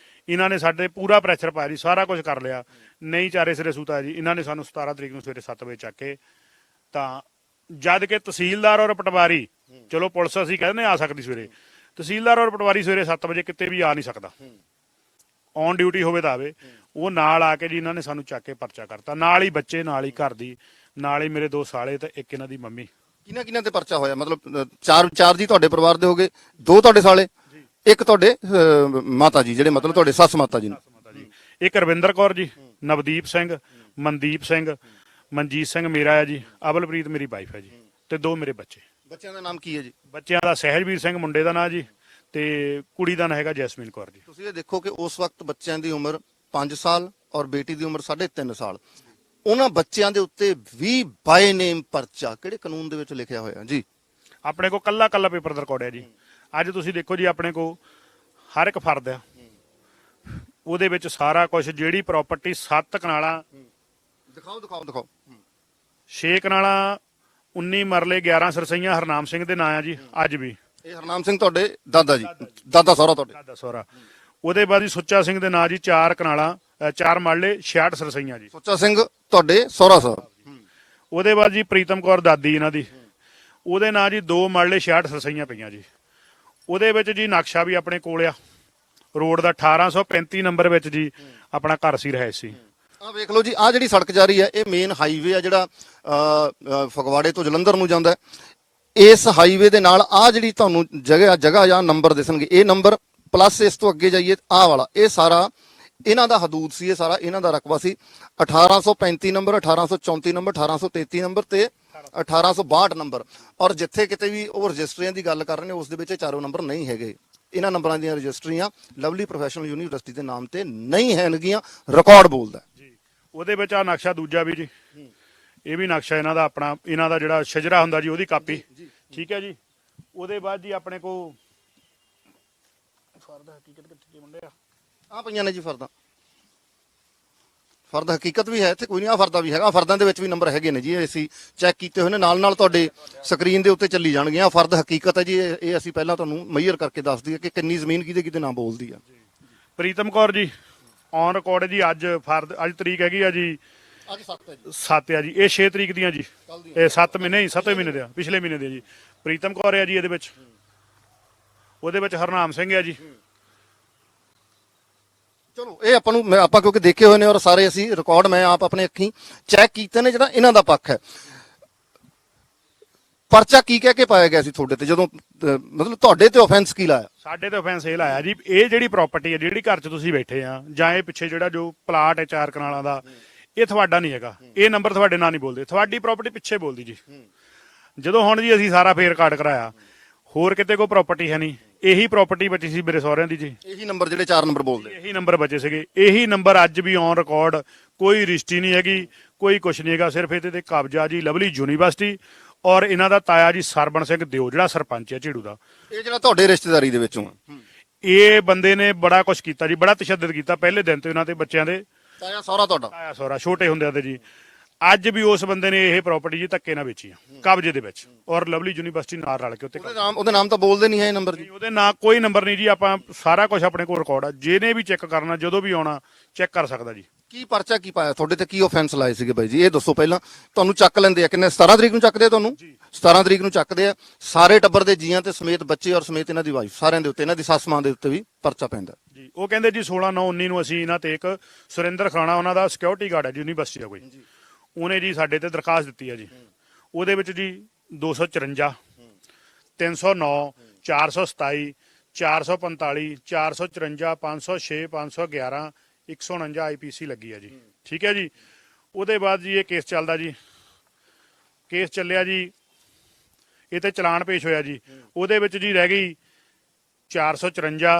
Speaker 4: ਇਹਨਾਂ ਨੇ ਸਾਡੇ ਪੂਰਾ ਪ੍ਰੈਸ਼ਰ ਪਾਇਆ ਜੀ, ਸਾਰਾ ਕੁਝ ਕਰ ਲਿਆ, ਨਹੀਂ ਚਾਰੇ ਸਿਰੇ ਸੂਤਾ ਜੀ। ਇਹਨਾਂ ਨੇ ਸਾਨੂੰ 17 ਤਰੀਕ ਨੂੰ ਸਵੇਰੇ 7 ਵਜੇ ਚੱਕ ਕੇ, ਤਾਂ ਜਦ ਕਿ ਤਹਿਸੀਲਦਾਰ ਔਰ ਪਟਵਾਰੀ, ਚਲੋ ਪੁਲਿਸ ਅਸੀਂ ਕਹਿੰਦੇ ਆ ਸਕਦੀ ਸਵੇਰੇ, ਤਹਿਸੀਲਦਾਰ ਔਰ ਪਟਵਾਰੀ ਸਵੇਰੇ 7 ਵਜੇ ਕਿਤੇ ਵੀ ਆ ਨਹੀਂ ਸਕਦਾ, ਔਨ ਡਿਊਟੀ ਹੋਵੇ ਤਾਂ ਆਵੇ। ਉਹ ਨਾਲ ਆ ਕੇ ਜੀ ਇਹਨਾਂ ਨੇ ਸਾਨੂੰ ਚੱਕ ਕੇ ਪਰਚਾ ਕਰਤਾ, ਨਾਲ ਹੀ ਬੱਚੇ, ਨਾਲ ਹੀ ਘਰ ਦੀ, ਨਾਲ ਹੀ ਮੇਰੇ 2 ਸਾਲੇ ਤੇ ਇੱਕ ਇਹਨਾਂ ਦੀ ਮੰਮੀ।
Speaker 3: ਕਿਹਨਾਂ ਤੇ ਪਰਚਾ ਹੋਇਆ? ਮਤਲਬ ਚਾਰ ਜੀ ਤੁਹਾਡੇ ਪਰਿਵਾਰ ਦੇ ਹੋ ਗਏ, 2 ਤੁਹਾਡੇ ਸਾਲੇ, ਇੱਕ ਤੁਹਾਡੇ ਮਾਤਾ ਜੀ, ਜਿਹੜੇ ਮਤਲਬ ਤੁਹਾਡੇ ਸੱਸ ਮਾਤਾ ਜੀ ਨੇ।
Speaker 4: ਇੱਕ ਰਵਿੰਦਰ ਕੌਰ ਜੀ, ਨਵਦੀਪ ਸਿੰਘ, ਮਨਦੀਪ ਸਿੰਘ, ਮਨਜੀਤ ਸਿੰਘ ਮੇਰਾ ਹੈ ਜੀ, ਅਵਲਪ੍ਰੀਤ ਮੇਰੀ ਵਾਈਫ ਹੈ ਜੀ, ਤੇ 2 ਮੇਰੇ ਬੱਚੇ।
Speaker 3: ਬੱਚਿਆਂ ਦਾ ਨਾਮ ਕੀ ਹੈ ਜੀ?
Speaker 4: ਬੱਚਿਆਂ ਦਾ ਸਹਿਜਵੀਰ ਸਿੰਘ ਮੁੰਡੇ ਦਾ ਨਾਂ ਜੀ, ਤੇ ਕੁੜੀ ਦਾ ਨਾਂ ਹੈਗਾ ਜੈਸਮੀਨ ਕੌਰ ਜੀ।
Speaker 3: ਤੁਸੀਂ ਇਹ ਦੇਖੋ ਕਿ ਉਸ ਵਕਤ ਬੱਚਿਆਂ ਦੀ ਉਮਰ 5 ਸਾਲ ਔਰ ਬੇਟੀ ਦੀ ਉਮਰ 3.5 ਸਾਲ। ਉਹਨਾਂ ਬੱਚਿਆਂ ਦੇ ਉੱਤੇ ਵੀ ਬਾਏ ਨੇਮ ਪਰਚਾ ਕਿਹੜੇ ਕਾਨੂੰਨ ਦੇ ਵਿੱਚ ਲਿਖਿਆ ਹੋਇਆ ਜੀ?
Speaker 4: ਆਪਣੇ ਕੋਲ ਕੱਲਾ ਪੇਪਰ ਦਾ ਰਿਕਾਰਡ ਹੈ ਜੀ। ਅੱਜ ਤੁਸੀਂ ਦੇਖੋ ਜੀ, ਆਪਣੇ ਕੋਲ ਹਰ ਇੱਕ ਫਰਦ ਆ, ਉਹਦੇ ਵਿੱਚ ਸਾਰਾ ਕੁਝ, ਜਿਹੜੀ ਪ੍ਰਾਪਰਟੀ 7 ਕਨਾਲਾਂ,
Speaker 3: ਦਿਖਾਓ
Speaker 4: 6 ਕਨਾਲਾਂ 19 ਮਰਲੇ 11 ਸਰਸਈਆਂ ਹਰਨਾਮ ਸਿੰਘ ਦੇ ਨਾਂ ਆ ਜੀ ਅੱਜ ਵੀ।
Speaker 3: ਇਹ ਹਰਨਾਮ ਸਿੰਘ ਤੁਹਾਡੇ ਦਾਦਾ ਜੀ, ਦਾਦਾ ਸਹੁਰਾ ਤੁਹਾਡੇ?
Speaker 4: ਦਾਦਾ ਸਹੁਰਾ। ਉਹਦੇ ਬਾਅਦ ਜੀ ਸੁੱਚਾ ਸਿੰਘ ਦੇ ਨਾਂ ਜੀ 4 ਕਨਾਲਾਂ 4 ਮਰਲੇ 66 ਸਰਸਈਆਂ ਜੀ।
Speaker 3: ਸੁੱਚਾ ਸਿੰਘ ਤੁਹਾਡੇ ਸਹੁਰਾ ਸਾਹਿਬ।
Speaker 4: ਉਹਦੇ ਬਾਅਦ ਜੀ ਪ੍ਰੀਤਮ ਕੌਰ ਦਾਦੀ ਇਹਨਾਂ ਦੀ, ਉਹਦੇ ਨਾਂ ਜੀ 2 ਮਰਲੇ 66 ਸਰਸਈਆਂ ਪਈਆਂ ਜੀ। ਉਹਦੇ ਵਿੱਚ ਜੀ ਨਕਸ਼ਾ ਵੀ ਆਪਣੇ ਕੋਲ ਆ, ਰੋਡ ਦਾ 1835 ਨੰਬਰ ਵਿੱਚ ਜੀ ਆਪਣਾ ਘਰ ਸੀ, ਰਹਿ ਸੀ।
Speaker 3: ਆ ਵੇਖ ਲਓ ਜੀ, ਆ ਜਿਹੜੀ ਸੜਕ ਜਾ ਰਹੀ ਹੈ, ਇਹ ਮੇਨ ਹਾਈਵੇ ਆ ਜਿਹੜਾ ਫਗਵਾੜੇ ਤੋਂ ਜਲੰਧਰ ਨੂੰ ਜਾਂਦਾ ਹੈ। ਇਸ ਹਾਈਵੇ ਦੇ ਨਾਲ ਆ ਜਿਹੜੀ ਤੁਹਾਨੂੰ ਜਗ੍ਹਾ ਜਾਂ ਨੰਬਰ ਦਿਸਣਗੇ, ਇਹ ਨੰਬਰ ਪਲੱਸ ਇਸ ਤੋਂ ਅੱਗੇ ਜਾਈਏ ਆਹ ਵਾਲਾ, ਇਹ ਸਾਰਾ ਇਹਨਾਂ ਦਾ ਹਦੂਦ ਸੀ, ਇਹ ਸਾਰਾ ਇਹਨਾਂ ਦਾ ਰਕਬਾ ਸੀ। 1835 ਨੰਬਰ, 1834 ਨੰਬਰ, 1833 ਨੰਬਰ ਤੇ 1862 ਨੰਬਰ। ਔਰ ਜਿੱਥੇ ਕਿਤੇ ਵੀ ਉਹ ਰਜਿਸਟਰੀਆਂ ਦੀ ਗੱਲ ਕਰ ਰਹੇ ਨੇ, ਉਸ ਦੇ ਵਿੱਚ ਇਹ ਚਾਰੋਂ ਨੰਬਰ ਨਹੀਂ ਹੈਗੇ। ਇਹਨਾਂ ਨੰਬਰਾਂ ਦੀਆਂ ਰਜਿਸਟਰੀਆਂ ਲਵਲੀ ਪ੍ਰੋਫੈਸ਼ਨਲ ਯੂਨੀਵਰਸਿਟੀ ਦੇ ਨਾਮ ਤੇ ਨਹੀਂ ਹੈਗੀਆਂ, ਰਿਕਾਰਡ ਬੋਲਦਾ
Speaker 4: ਜੀ। ਉਹਦੇ ਵਿੱਚ ਆ ਨਕਸ਼ਾ ਦੂਜਾ ਵੀ ਜੀ, ਇਹ ਵੀ ਨਕਸ਼ਾ ਇਹਨਾਂ ਦਾ ਆਪਣਾ, ਇਹਨਾਂ ਦਾ ਜਿਹੜਾ ਸ਼ਜਰਾ ਹੁੰਦਾ ਜੀ, ਉਹਦੀ ਕਾਪੀ, ਠੀਕ ਹੈ ਜੀ। ਉਹਦੇ ਬਾਅਦ ਜੀ ਆਪਣੇ ਕੋਲ ਫਰਦ ਹਕੀਕਤ ਕਿੱਥੇ ਮੁੰਡੇ ਆ
Speaker 3: ਪਈਆਂ ਨੇ ਜੀ ਫਰਦਾਂ। ਫਰਦ ਹਕੀਕਤ ਵੀ ਹੈ ਇੱਥੇ, ਕੋਈ ਨਹੀਂ, ਆ ਫਰਦਾ ਵੀ ਹੈਗਾ, ਫਰਦਾਂ ਦੇ ਵਿੱਚ ਵੀ ਨੰਬਰ ਹੈਗੇ ਨੇ ਜੀ, ਇਹ ਅਸੀਂ ਚੈੱਕ ਕੀਤੇ ਹੋਏ ਨੇ, ਨਾਲ ਤੁਹਾਡੇ ਸਕਰੀਨ ਦੇ ਉੱਤੇ ਚੱਲੀ ਜਾਣਗੀਆਂ। ਫਰਦ ਹਕੀਕਤ ਹੈ ਜੀ, ਇਹ ਅਸੀਂ ਪਹਿਲਾਂ ਤੁਹਾਨੂੰ ਮਈਅਰ ਕਰਕੇ ਦੱਸ ਦਈਏ ਕਿ ਕਿੰਨੀ ਜ਼ਮੀਨ ਕਿਹਦੇ ਕਿਹਦੇ ਨਾਮ ਬੋਲਦੀ ਆ।
Speaker 4: ਪ੍ਰੀਤਮ ਕੌਰ ਜੀ ਔਨ ਰਿਕਾਰਡ ਜੀ, ਅੱਜ ਤਰੀਕ ਹੈਗੀ ਆ ਜੀ
Speaker 3: ਅੱਜ 7 ਹੈ ਜੀ,
Speaker 4: 7 ਆ ਜੀ, ਇਹ 6 ਤਰੀਕ ਦੀਆਂ ਜੀ, ਇਹ 7 ਮਹੀਨੇ ਨਹੀਂ 7ਵੇਂ ਮਹੀਨੇ ਦੇ ਆ, ਪਿਛਲੇ ਮਹੀਨੇ ਦੇ ਜੀ। ਪ੍ਰੀਤਮ ਕੌਰ ਆ ਜੀ ਇਹਦੇ ਵਿੱਚ, ਉਹਦੇ ਵਿੱਚ ਹਰਨਾਮ ਸਿੰਘ ਆ ਜੀ।
Speaker 3: ਚਲੋ ਇਹ ਆਪਾਂ ਕਿਉਂਕਿ ਦੇਖੇ ਹੋਏ ਨੇ ਔਰ ਸਾਰੇ ਅਸੀਂ ਰਿਕਾਰਡ ਮੈਂ ਆਪ ਆਪਣੇ ਅੱਖੀਂ ਚੈੱਕ ਕੀਤੇ ਨੇ, ਜਿਹੜਾ ਇਹਨਾਂ ਦਾ ਪੱਖ ਹੈ। ਪਰਚਾ ਕੀ ਕਹਿ ਕੇ ਪਾਇਆ ਗਿਆ ਸੀ ਤੁਹਾਡੇ ਤੇ, ਜਦੋਂ ਮਤਲਬ ਤੁਹਾਡੇ ਤੇ ਆਫੈਂਸ ਕੀ ਲਾਇਆ?
Speaker 4: ਸਾਡੇ ਤੇ ਆਫੈਂਸ ਇਹ ਲਾਇਆ ਜੀ, ਇਹ ਜਿਹੜੀ ਪ੍ਰਾਪਰਟੀ ਹੈ, ਜਿਹੜੀ ਘਰ 'ਚ ਤੁਸੀਂ ਬੈਠੇ ਆ, ਜਾਂ ਇਹ ਪਿੱਛੇ ਜਿਹੜਾ ਜੋ ਪਲਾਟ ਹੈ 4 ਕਨਾਲਾਂ ਦਾ, ਇਹ ਤੁਹਾਡਾ ਨਹੀਂ ਹੈਗਾ, ਇਹ ਨੰਬਰ ਤੁਹਾਡੇ ਨਾਂ ਨਹੀਂ ਬੋਲਦੇ, ਤੁਹਾਡੀ ਪ੍ਰਾਪਰਟੀ ਪਿੱਛੇ ਬੋਲਦੀ ਜੀ। ਜਦੋਂ ਹੁਣ ਜੀ ਅਸੀਂ ਸਾਰਾ ਫੇਰ ਰਿਕਾਰਡ ਕਰਾਇਆ, ਹੋਰ ਕਿਤੇ ਕੋਈ ਪ੍ਰਾਪਰਟੀ ਹੈ ਨਹੀਂ, ਇਹੀ ਪ੍ਰਾਪਰਟੀ ਬਚੀ ਸੀ ਮੇਰੇ ਸਹੁਰਿਆਂ ਦੀ ਜੀ।
Speaker 3: ਇਹੀ ਨੰਬਰ ਜਿਹੜੇ 4 ਨੰਬਰ ਬੋਲਦੇ,
Speaker 4: ਇਹੀ ਨੰਬਰ ਬਚੇ ਸੀਗੇ, ਇਹੀ ਨੰਬਰ ਅੱਜ ਵੀ ਔਨ ਰਿਕਾਰਡ, ਕੋਈ ਰਜਿਸਟਰੀ ਨਹੀਂ ਹੈਗੀ, ਕੋਈ ਕੁਛ ਨਹੀਂ ਹੈਗਾ, ਸਿਰਫ ਇਹਦੇ ਤੇ ਕਬਜ਼ਾ ਜੀ ਲਵਲੀ ਯੂਨੀਵਰਸਿਟੀ ਔਰ ਇਹਨਾਂ ਦਾ ਤਾਇਆ ਜੀ ਸਰਬਣ ਸਿੰਘ ਦਿਓ, ਜਿਹੜਾ ਸਰਪੰਚ ਹੈ ਝੀੜੂ ਦਾ।
Speaker 3: ਇਹ ਜਿਹੜਾ ਤੁਹਾਡੇ ਰਿਸ਼ਤੇਦਾਰੀ ਦੇ ਵਿੱਚੋਂ ਆ,
Speaker 4: ਇਹ ਬੰਦੇ ਨੇ ਬੜਾ ਕੁਛ ਕੀਤਾ ਜੀ, ਬੜਾ ਤਸ਼ੱਦਦ ਕੀਤਾ ਪਹਿਲੇ ਦਿਨ ਤੋਂ ਇਹਨਾਂ ਤੇ, ਬੱਚਿਆਂ ਦੇ।
Speaker 3: ਤਾਇਆ ਸਹੁਰਾ ਤੁਹਾਡਾ?
Speaker 4: ਤਾਇਆ ਸਹੁਰਾ ਛੋਟੇ ਹੁੰਦਿਆਂ ਤੇ ਜੀ। ਅੱਜ ਵੀ ਉਸ ਬੰਦੇ ਨੇ ਇਹ ਪ੍ਰਾਪਰਟੀ ਜੀ ਧੱਕੇ ਨਾਲ ਵੇਚੀ ਆ, ਕਬਜ਼ੇ ਦੇ ਵਿੱਚ, ਔਰ ਲਵਲੀ ਯੂਨੀਵਰਸਿਟੀ ਨਾਲ ਰਲ ਕੇ ਉੱਤੇ।
Speaker 3: ਉਹਦੇ ਨਾਮ ਤਾਂ ਬੋਲਦੇ ਨਹੀਂ ਹੈ ਇਹ ਨੰਬਰ ਜੀ?
Speaker 4: ਉਹਦੇ ਨਾਂ ਕੋਈ ਨੰਬਰ ਨਹੀਂ ਜੀ, ਆਪਾਂ ਸਾਰਾ ਕੁਝ ਆਪਣੇ ਕੋਲ ਰਿਕਾਰਡ ਆ, ਜਿਹਨੇ ਵੀ ਚੈੱਕ ਕਰਨਾ, ਜਦੋਂ ਵੀ ਆਉਣਾ ਚੈੱਕ ਕਰ ਸਕਦਾ ਜੀ।
Speaker 3: ਕੀ ਪਰਚਾ ਕੀ ਪਾਇਆ ਤੁਹਾਡੇ ਤੇ, ਕੀ ਆਫੈਂਸ ਲਾਏ ਸੀਗੇ ਬਾਈ ਜੀ, ਇਹ ਦੱਸੋ ਪਹਿਲਾਂ। ਤੁਹਾਨੂੰ ਚੱਕ ਲੈਂਦੇ ਆ ਕਿੰਨੇ, 17 ਤਰੀਕ ਨੂੰ ਚੱਕਦੇ ਆ ਤੁਹਾਨੂੰ? 17 ਤਰੀਕ ਨੂੰ ਚੱਕਦੇ ਆ, ਸਾਰੇ ਟੱਬਰ ਦੇ ਜੀਆਂ ਤੇ ਸਮੇਤ ਬੱਚੇ ਔਰ ਸਮੇਤ ਇਹਨਾਂ ਦੀ ਵਾਈਫ, ਸਾਰਿਆਂ ਦੇ ਉੱਤੇ, ਇਹਨਾਂ ਦੀ ਸੱਸ ਮਾਂ ਦੇ ਉੱਤੇ ਵੀ ਪਰਚਾ ਪੈਂਦਾ
Speaker 4: ਜੀ। ਉਹ ਕਹਿੰਦੇ ਜੀ 16/9/19 ਨੂੰ ਅਸੀਂ ਇਹਨਾਂ ਤੇ ਇੱਕ ਸੁਰਿੰਦਰ ਖਾਣਾ, ਉਹਨਾਂ ਦਾ ਸਿਕਿਉਰਿਟੀ ਗਾਰਡ ਹੈ ਜੀ ਯੂਨੀਵਰਸਿਟੀ ਦਾ ਕੋਈ, ਉਹਨੇ ਜੀ ਸਾਡੇ ਤੇ ਦਰਖਾਸਤ ਦਿੱਤੀ ਹੈ ਜੀ। ਉਹਦੇ ਵਿੱਚ ਜੀ 254 309 427 445 454 506 511 149 IPC ਲੱਗੀ ਹੈ ਜੀ। ਠੀਕ ਹੈ ਜੀ। ਉਹਦੇ ਬਾਅਦ ਜੀ ਇਹ ਕੇਸ ਚੱਲਦਾ ਜੀ, ਕੇਸ ਚੱਲਿਆ ਜੀ, ਇਹ ਤੇ ਚਲਾਨ ਪੇਸ਼ ਹੋਇਆ ਜੀ। ਉਹਦੇ ਵਿੱਚ ਜੀ ਰਹਿ ਗਈ 454।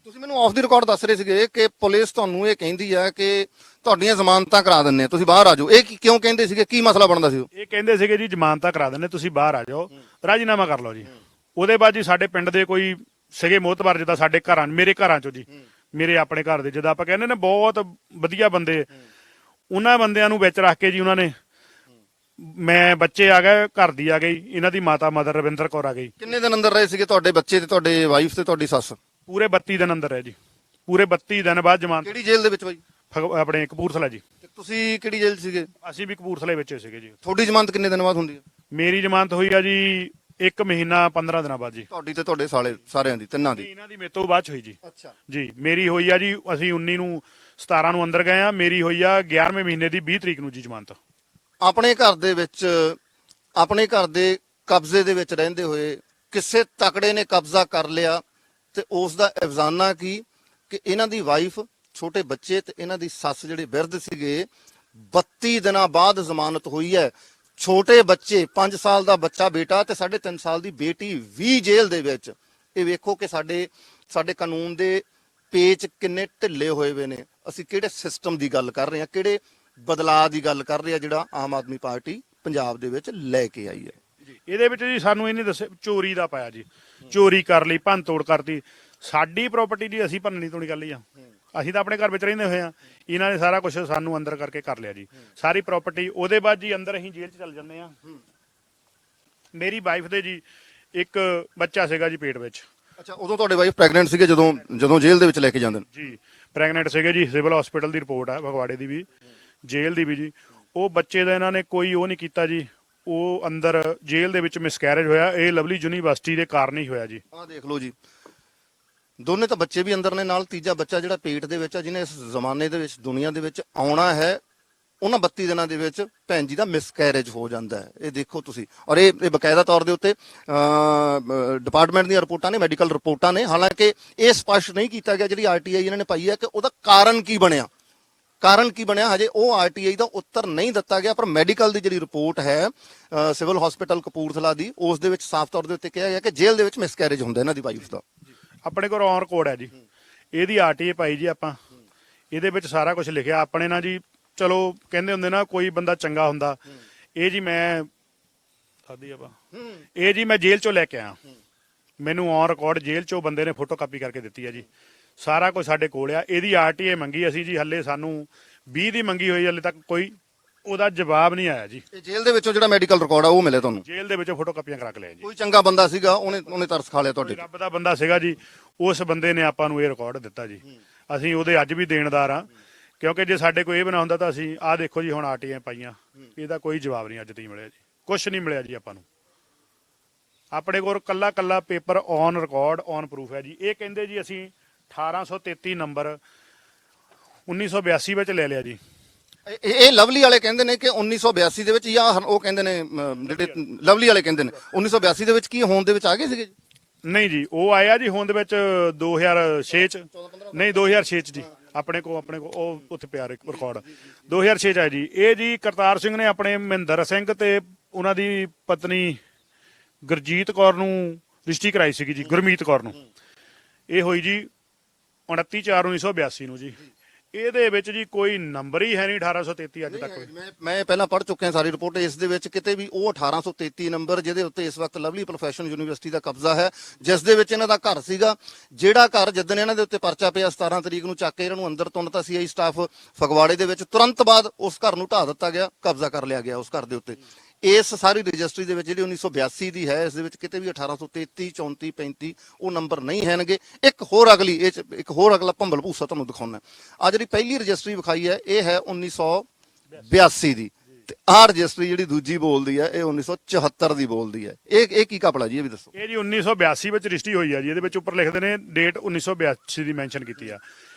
Speaker 3: ਤੁਸੀਂ ਮੈਨੂੰ ਆਫ ਦੀ ਰਿਕਾਰਡ ਦੱਸ ਰਹੇ ਸੀਗੇ ਕਿ ਪੁਲਿਸ ਤੁਹਾਨੂੰ ਇਹ ਕਹਿੰਦੀ ਹੈ ਕਿ ਤੁਹਾਡੀਆਂ ਜ਼ਮਾਨਤਾਂ ਕਰਾ ਦਿੰਨੇ, ਤੁਸੀਂ ਬਾਹਰ ਆ ਜਾਓ। ਇਹ ਕਿਉਂ ਕਹਿੰਦੇ ਸੀਗੇ, ਕੀ ਮਸਲਾ ਬਣਦਾ ਸੀ?
Speaker 4: ਇਹ ਕਹਿੰਦੇ ਸੀਗੇ ਜੀ ਜ਼ਮਾਨਤਾਂ ਕਰਾ ਦਿੰਨੇ, ਤੁਸੀਂ ਬਾਹਰ ਆ ਜਾਓ, ਰਾਜੀਨਾਮਾ ਕਰ ਲਓ ਜੀ। ਉਹਦੇ ਬਾਅਦ ਜੀ ਸਾਡੇ ਪਿੰਡ ਦੇ ਕੋਈ ਸੀਗੇ ਮੋਹਤਬਾਰ, ਜਿੱਦਾਂ ਸਾਡੇ ਘਰਾਂ, ਮੇਰੇ ਘਰਾਂ ਚੋਂ ਜੀ, ਮੇਰੇ ਆਪਣੇ ਘਰ ਦੇ, ਜਿੱਦਾਂ ਆਪਾਂ ਕਹਿੰਦੇ ਨੇ ਬਹੁਤ ਵਧੀਆ ਬੰਦੇ, ਉਹਨਾਂ ਬੰਦਿਆਂ ਨੂੰ ਵਿੱਚ ਰੱਖ ਕੇ ਜੀ ਉਹਨਾਂ ਨੇ, ਮੈਂ ਬੱਚੇ ਆ ਗਏ, ਘਰ ਦੀ ਆ ਗਈ, ਇਹਨਾਂ ਦੀ ਮਾਤਾ ਮਦਰ ਰਵਿੰਦਰ ਕੌਰ ਆ ਗਈ।
Speaker 3: ਕਿੰਨੇ ਦਿਨ ਅੰਦਰ ਰਹੇ ਸੀਗੇ ਤੁਹਾਡੇ ਬੱਚੇ ਤੇ ਤੁਹਾਡੇ ਵਾਈਫ ਤੇ ਤੁਹਾਡੀ ਸੱਸ?
Speaker 4: ਪੂਰੇ 32 ਦਿਨ ਅੰਦਰ ਹੈ ਜੀ, ਪੂਰੇ 32 ਦਿਨ ਬਾਅਦ ਜ਼ਮਾਨਤ।
Speaker 3: ਕਿਹੜੀ ਜੇਲ੍ਹ ਦੇ ਵਿੱਚ ਬਾਈ?
Speaker 4: ਆਪਣੇ ਕਪੂਰਥਲਾ ਜੀ।
Speaker 3: ਤੇ ਤੁਸੀਂ ਕਿਹੜੀ ਜੇਲ੍ਹ 'ਚ ਸੀਗੇ?
Speaker 4: ਅਸੀਂ ਵੀ ਕਪੂਰਥਲੇ ਵਿੱਚ ਸੀਗੇ ਜੀ।
Speaker 3: ਤੁਹਾਡੀ ਜ਼ਮਾਨਤ ਕਿੰਨੇ ਦਿਨ ਬਾਅਦ ਹੁੰਦੀ ਹੈ?
Speaker 4: ਮੇਰੀ ਜ਼ਮਾਨਤ ਹੋਈ ਆ ਜੀ 1 ਮਹੀਨਾ 15 ਦਿਨਾਂ ਬਾਅਦ ਜੀ।
Speaker 3: ਤੁਹਾਡੀ ਤੇ ਤੁਹਾਡੇ ਸਾਰਿਆਂ ਦੀ, ਤਿੰਨਾਂ ਦੀ?
Speaker 4: ਇਹਨਾਂ ਦੀ ਮੇਰੇ ਤੋਂ ਬਾਅਦ ਚ ਹੋਈ ਜੀ।
Speaker 3: ਅੱਛਾ
Speaker 4: ਜੀ। ਮੇਰੀ ਹੋਈ ਆ ਜੀ, ਅਸੀਂ 19 ਨੂੰ 17 ਨੂੰ ਅੰਦਰ ਗਏ ਆ, ਮੇਰੀ ਹੋਈ ਆ 11ਵੇਂ ਮਹੀਨੇ ਦੀ 20 ਤਰੀਕ ਨੂੰ ਜੀ ਜ਼ਮਾਨਤ।
Speaker 3: ਆਪਣੇ ਘਰ ਦੇ ਵਿੱਚ, ਆਪਣੇ ਘਰ ਦੇ ਕਬਜ਼ੇ ਦੇ ਵਿੱਚ ਰਹਿੰਦੇ ਹੋਏ ਕਿਸੇ ਤਕੜੇ ਨੇ ਕਬਜ਼ਾ ਕਰ ਲਿਆ, ਤੇ ਉਸ ਦਾ ਅਫਜ਼ਾਨਾ ਕੀ ਕਿ ਇਹਨਾਂ ਦੀ ਵਾਈਫ, ਛੋਟੇ ਬੱਚੇ ਤੇ ਇਹਨਾਂ ਦੀ ਸੱਸ ਜਿਹੜੇ ਬਿਰਧ ਸੀਗੇ, 32 ਦਿਨਾਂ ਬਾਅਦ ਜ਼ਮਾਨਤ ਹੋਈ ਹੈ। ਛੋਟੇ ਬੱਚੇ, 5 ਸਾਲ ਦਾ ਬੱਚਾ ਬੇਟਾ ਤੇ 3.5 ਸਾਲ ਦੀ ਬੇਟੀ ਵੀ ਜੇਲ੍ਹ ਦੇ ਵਿੱਚ। ਇਹ ਵੇਖੋ ਕਿ ਸਾਡੇ ਕਾਨੂੰਨ ਦੇ ਪੇਚ ਕਿੰਨੇ ਢਿੱਲੇ ਹੋਏ ਵੇ ਨੇ। ਅਸੀਂ ਕਿਹੜੇ ਸਿਸਟਮ ਦੀ ਗੱਲ ਕਰ ਰਹੇ ਹਾਂ, ਕਿਹੜੇ ਬਦਲਾਅ ਦੀ ਗੱਲ ਕਰ ਰਹੇ ਹਾਂ, ਜਿਹੜਾ ਆਮ ਆਦਮੀ ਪਾਰਟੀ ਪੰਜਾਬ ਦੇ ਵਿੱਚ ਲੈ ਕੇ ਆਈ ਹੈ।
Speaker 4: ਇਹਦੇ ਵਿੱਚ ਜੀ ਸਾਨੂੰ ਇਹਨੇ ਦੱਸਿਆ ਚੋਰੀ ਦਾ ਪਾਇਆ ਜੀ, ਚੋਰੀ ਕਰ ਲਈ, ਭੰਨ ਤੋੜ ਕਰਤੀ। ਸਾਡੀ ਪ੍ਰਾਪਰਟੀ ਦੀ ਅਸੀਂ ਭੰਨਣੀ ਤੋੜੀ ਕਰ ਲਈ ਆ, ਅਸੀਂ ਤਾਂ ਆਪਣੇ ਘਰ ਵਿੱਚ ਰਹਿੰਦੇ ਹੋਏ ਆ, ਇਹਨਾਂ ਨੇ ਸਾਰਾ ਕੁਝ ਸਾਨੂੰ ਅੰਦਰ ਕਰਕੇ ਕਰ ਲਿਆ ਜੀ, ਸਾਰੀ ਪ੍ਰਾਪਰਟੀ। ਉਹਦੇ ਬਾਅਦ ਜੀ ਅੰਦਰ ਅਸੀਂ ਜੇਲ੍ਹ 'ਚ ਚੱਲ ਜਾਂਦੇ ਆ। ਮੇਰੀ ਵਾਈਫ ਦੇ ਜੀ ਇੱਕ ਬੱਚਾ ਸੀਗਾ ਜੀ ਪੇਟ ਵਿੱਚ।
Speaker 3: ਅੱਛਾ, ਉਦੋਂ ਤੁਹਾਡੇ ਵਾਈਫ ਪ੍ਰੈਗਨੈਂਟ ਸੀਗੇ ਜਦੋਂ ਜੇਲ੍ਹ ਦੇ ਵਿੱਚ ਲੈ ਕੇ ਜਾਂਦੇ ਨੇ?
Speaker 4: ਜੀ, ਪ੍ਰੈਗਨੈਂਟ ਸੀਗੇ ਜੀ। ਸਿਵਲ ਹਸਪੀਟਲ ਦੀ ਰਿਪੋਰਟ ਆ, ਫਗਵਾੜੇ ਦੀ ਵੀ, ਜੇਲ੍ਹ ਦੀ ਵੀ ਜੀ। ਉਹ ਬੱਚੇ ਦਾ ਇਹਨਾਂ ਨੇ ਕੋਈ ਉਹ ਨਹੀਂ ਕੀਤਾ ਜੀ, ਉਹ ਅੰਦਰ ਜੇਲ੍ਹ ਦੇ ਵਿੱਚ ਮਿਸਕੈਰੇਜ ਹੋਇਆ। ਇਹ ਲਵਲੀ ਯੂਨੀਵਰਸਿਟੀ ਦੇ ਕਾਰਨ ਹੀ ਹੋਇਆ ਜੀ।
Speaker 3: ਆਹ ਦੇਖ ਲਓ ਜੀ, ਦੋਨੇ ਤਾਂ ਬੱਚੇ ਵੀ ਅੰਦਰ ਨੇ, ਨਾਲ ਤੀਜਾ ਬੱਚਾ ਜਿਹੜਾ ਪੇਟ ਦੇ ਵਿੱਚ ਆ, ਜਿਹਨੇ ਇਸ ਜ਼ਮਾਨੇ ਦੇ ਵਿੱਚ ਦੁਨੀਆ ਦੇ ਵਿੱਚ ਆਉਣਾ ਹੈ, ਉਹਨਾਂ 32 ਦਿਨਾਂ ਦੇ ਵਿੱਚ ਭੈਣ ਜੀ ਦਾ ਮਿਸਕੈਰੇਜ ਹੋ ਜਾਂਦਾ ਹੈ। ਇਹ ਦੇਖੋ ਤੁਸੀਂ, ਔਰ ਇਹ ਬਕਾਇਦਾ ਤੌਰ ਦੇ ਉੱਤੇ ਡਿਪਾਰਟਮੈਂਟ ਦੀਆਂ ਰਿਪੋਰਟਾਂ ਨੇ, ਮੈਡੀਕਲ ਰਿਪੋਰਟਾਂ ਨੇ। ਹਾਲਾਂਕਿ ਇਹ ਸਪਸ਼ਟ ਨਹੀਂ ਕੀਤਾ ਗਿਆ, ਜਿਹੜੀ RTI ਇਹਨਾਂ ਨੇ ਪਾਈ ਹੈ, ਕਿ ਉਹਦਾ ਕਾਰਨ ਕੀ ਬਣਿਆ, ਹਜੇ ਉਹ RTI ਦਾ ਉੱਤਰ ਨਹੀਂ ਦਿੱਤਾ ਗਿਆ। ਪਰ ਮੈਡੀਕਲ ਦੀ ਜਿਹੜੀ ਰਿਪੋਰਟ ਹੈ ਸਿਵਲ ਹਸਪੀਟਲ ਕਪੂਰਥਲਾ ਦੀ, ਉਸ ਦੇ ਵਿੱਚ ਸਾਫ਼ ਤੌਰ ਦੇ ਉੱਤੇ ਕਿਹਾ ਗਿਆ ਕਿ ਜੇਲ੍ਹ ਦੇ ਵਿੱਚ ਮਿਸਕੈਰੇਜ ਹੁੰਦਾ ਇਹਨਾਂ ਦੀ ਵਾਈਫ ਦਾ।
Speaker 4: ਆਪਣੇ ਕੋਲ ਔਨ ਰਿਕਾਰਡ ਹੈ ਜੀ, ਇਹਦੀ RTI ਪਾਈ ਜੀ ਆਪਾਂ, ਇਹਦੇ ਵਿੱਚ ਸਾਰਾ ਕੁਝ ਲਿਖਿਆ ਆਪਣੇ ਨਾਲ ਜੀ। ਚਲੋ ਕਹਿੰਦੇ ਹੁੰਦੇ ਨਾ, ਕੋਈ ਬੰਦਾ ਚੰਗਾ ਹੁੰਦਾ। ਇਹ ਜੀ ਮੈਂ ਜੇਲ੍ਹ ਚੋਂ ਲੈ ਕੇ ਆਇਆ, ਮੈਨੂੰ ਔਨ ਰਿਕਾਰਡ ਜੇਲ੍ਹ ਚੋਂ ਬੰਦੇ ਨੇ ਫੋਟੋ ਕਾਪੀ ਕਰਕੇ ਦਿੱਤੀ ਹੈ ਜੀ। ਸਾਰਾ ਕੁਝ ਸਾਡੇ ਕੋਲ ਆ। ਇਹਦੀ RTI ਮੰਗੀ ਅਸੀਂ ਜੀ, ਹੱਲੇ ਸਾਨੂੰ 20 ਦੀ ਮੰਗੀ ਹੋਈ ਹਲੇ ਤੱਕ ਕੋਈ ਉਹਦਾ ਜਵਾਬ ਨਹੀਂ ਆਇਆ ਜੀ।
Speaker 3: ਇਹ ਜੇਲ੍ਹ ਦੇ ਵਿੱਚੋਂ ਜਿਹੜਾ ਮੈਡੀਕਲ ਰਿਕਾਰਡ ਆ ਉਹ ਮਿਲਿਆ ਤੁਹਾਨੂੰ?
Speaker 4: ਜੇਲ੍ਹ ਦੇ ਵਿੱਚੋਂ ਫੋਟੋ ਕਾਪੀਆਂ ਕਰਾ ਕੇ ਲਿਆ ਜੀ।
Speaker 3: ਕੋਈ ਚੰਗਾ ਬੰਦਾ ਸੀਗਾ, ਉਹਨੇ ਤਰਸ ਖਾ ਲਿਆ ਤੁਹਾਡੇ ਤੇ?
Speaker 4: ਰੱਬ ਦਾ ਬੰਦਾ ਸੀਗਾ ਜੀ, ਉਸ ਬੰਦੇ ਨੇ ਆਪਾਂ ਨੂੰ ਇਹ ਰਿਕਾਰਡ ਦਿੱਤਾ ਜੀ। ਅਸੀਂ ਉਹਦੇ ਅੱਜ ਵੀ ਦੇਣਦਾਰ ਆ, ਕਿਉਂਕਿ ਜੇ ਸਾਡੇ ਕੋਈ ਇਹ ਬਣਾ ਹੁੰਦਾ ਤਾਂ ਅਸੀਂ ਆਹ ਦੇਖੋ ਜੀ ਹੁਣ ਆਰਟੀਆਂ ਪਾਈਆਂ, ਇਹਦਾ ਕੋਈ ਜਵਾਬ ਨਹੀਂ ਅੱਜ ਤੱਕ ਮਿਲਿਆ ਜੀ, ਕੁਝ ਨਹੀਂ ਮਿਲਿਆ ਜੀ ਆਪਾਂ ਨੂੰ। ਆਪਣੇ ਕੋਲ ਕੱਲਾ ਕੱਲਾ paper on record on proof ਹੈ ਜੀ। ਇਹ ਕਹਿੰਦੇ ਜੀ ਅਸੀਂ 1833 ਨੰਬਰ 1982 ਵਿੱਚ ਲੈ ਲਿਆ ਜੀ।
Speaker 3: ਇਹ ਲਵਲੀ ਵਾਲੇ ਕਹਿੰਦੇ ਨੇ ਕਿ 1982 ਦੇ ਵਿੱਚ, ਜਾਂ ਉਹ ਕਹਿੰਦੇ ਨੇ ਜਿਹੜੇ ਲਵਲੀ ਵਾਲੇ ਕਹਿੰਦੇ ਨੇ 1982 ਦੇ ਵਿੱਚ ਕੀ ਹੋਂਦ ਦੇ ਵਿੱਚ ਆ ਗਏ ਸੀਗੇ ਜੀ?
Speaker 4: ਨਹੀਂ ਜੀ, ਉਹ ਆਇਆ ਜੀ ਹੋਂਦ ਵਿੱਚ 2006 ਚ, ਨਹੀਂ 2006 ਚ ਜੀ। ਆਪਣੇ ਕੋ ਉਹ ਉੱਥੇ ਪਿਆ ਰਿਕਾਰਡ 2006 ਚ ਆਇਆ ਜੀ। ਇਹ ਜੀ ਕਰਤਾਰ ਸਿੰਘ ਨੇ ਆਪਣੇ ਮਹਿੰਦਰ ਸਿੰਘ ਤੇ ਉਹਨਾਂ ਦੀ ਪਤਨੀ ਗੁਰਜੀਤ ਕੌਰ ਨੂੰ ਰਜਿਸਟਰੀ ਕਰਾਈ ਸੀਗੀ ਜੀ, ਗੁਰਮੀਤ ਕੌਰ ਨੂੰ। ਇਹ ਹੋਈ ਜੀ 29/4/1982 ਨੂੰ ਜੀ। ਇਹਦੇ ਵਿੱਚ ਜੀ ਕੋਈ ਨੰਬਰ ਹੀ ਹੈ ਨਹੀਂ 1833 ਅੱਜ ਤੱਕ।
Speaker 3: ਮੈਂ ਪਹਿਲਾਂ ਪੜ੍ਹ ਚੁੱਕਿਆ ਸਾਰੀ ਰਿਪੋਰਟ, ਇਸ ਦੇ ਵਿੱਚ ਕਿਤੇ ਵੀ ਉਹ 1833 ਨੰਬਰ ਜਿਹਦੇ ਉੱਤੇ ਇਸ ਵਕਤ ਲਵਲੀ ਪ੍ਰੋਫੈਸ਼ਨਲ ਯੂਨੀਵਰਸਿਟੀ ਦਾ ਕਬਜ਼ਾ ਹੈ, ਜਿਸ ਦੇ ਵਿੱਚ ਇਹਨਾਂ ਦਾ ਘਰ ਸੀਗਾ, ਜਿਹੜਾ ਘਰ ਜਿੱਦਣ ਇਹਨਾਂ ਦੇ ਉੱਤੇ ਪਰਚਾ ਪਿਆ 17 ਤਰੀਕ ਨੂੰ ਚੱਕ ਕੇ ਇਹਨਾਂ ਨੂੰ ਅੰਦਰ ਤੁੰਨਤਾ ਸੀਆਈ ਸਟਾਫ ਫਗਵਾੜੇ ਦੇ ਵਿੱਚ, ਤੁਰੰਤ ਬਾਅਦ ਉਸ ਘਰ ਨੂੰ ਢਾਹ ਦਿੱਤਾ ਗਿਆ, ਕਬਜ਼ਾ ਕਰ ਲਿਆ ਗਿਆ ਉਸ ਘਰ ਦੇ ਉੱਤੇ। ਇਸ ਸਾਰੀ ਰਜਿਸਟਰੀ ਦੇ ਵਿੱਚ ਜਿਹੜੀ 1982 ਦੀ ਹੈ, ਇਸ ਦੇ ਵਿੱਚ ਕਿਤੇ ਵੀ 1833 34 35 ਉਹ ਨੰਬਰ ਨਹੀਂ ਹੈਨਗੇ। ਇੱਕ ਹੋਰ ਅਗਲਾ ਭੰਬਲ ਭੂਸਾ ਤੁਹਾਨੂੰ ਦਿਖਾਉਣਾ। ਆ ਜਿਹੜੀ ਪਹਿਲੀ ਰਜਿਸਟਰੀ ਵਿਖਾਈ ਹੈ ਇਹ ਹੈ 1982 ਦੀ, ਤੇ ਆਹ ਰਜਿਸਟਰੀ ਜਿਹੜੀ ਦੂਜੀ ਬੋਲਦੀ ਹੈ ਇਹ 1974 ਦੀ ਬੋਲਦੀ ਹੈ। ਇਹ ਕੀ ਕਪੜਾ ਜੀ, ਇਹ ਵੀ ਦੱਸੋ।
Speaker 4: ਇਹ ਜੀ 1982 ਵਿੱਚ ਰਜਿਸਟਰੀ ਹੋਈ ਆ ਜੀ। ਇਹਦੇ ਵਿੱਚ ਉੱਪਰ ਲਿਖਦੇ ਨੇ ਡੇਟ 1982 ਦੀ ਮੈਂਸ਼ਨ ਕੀਤੀ ਆ।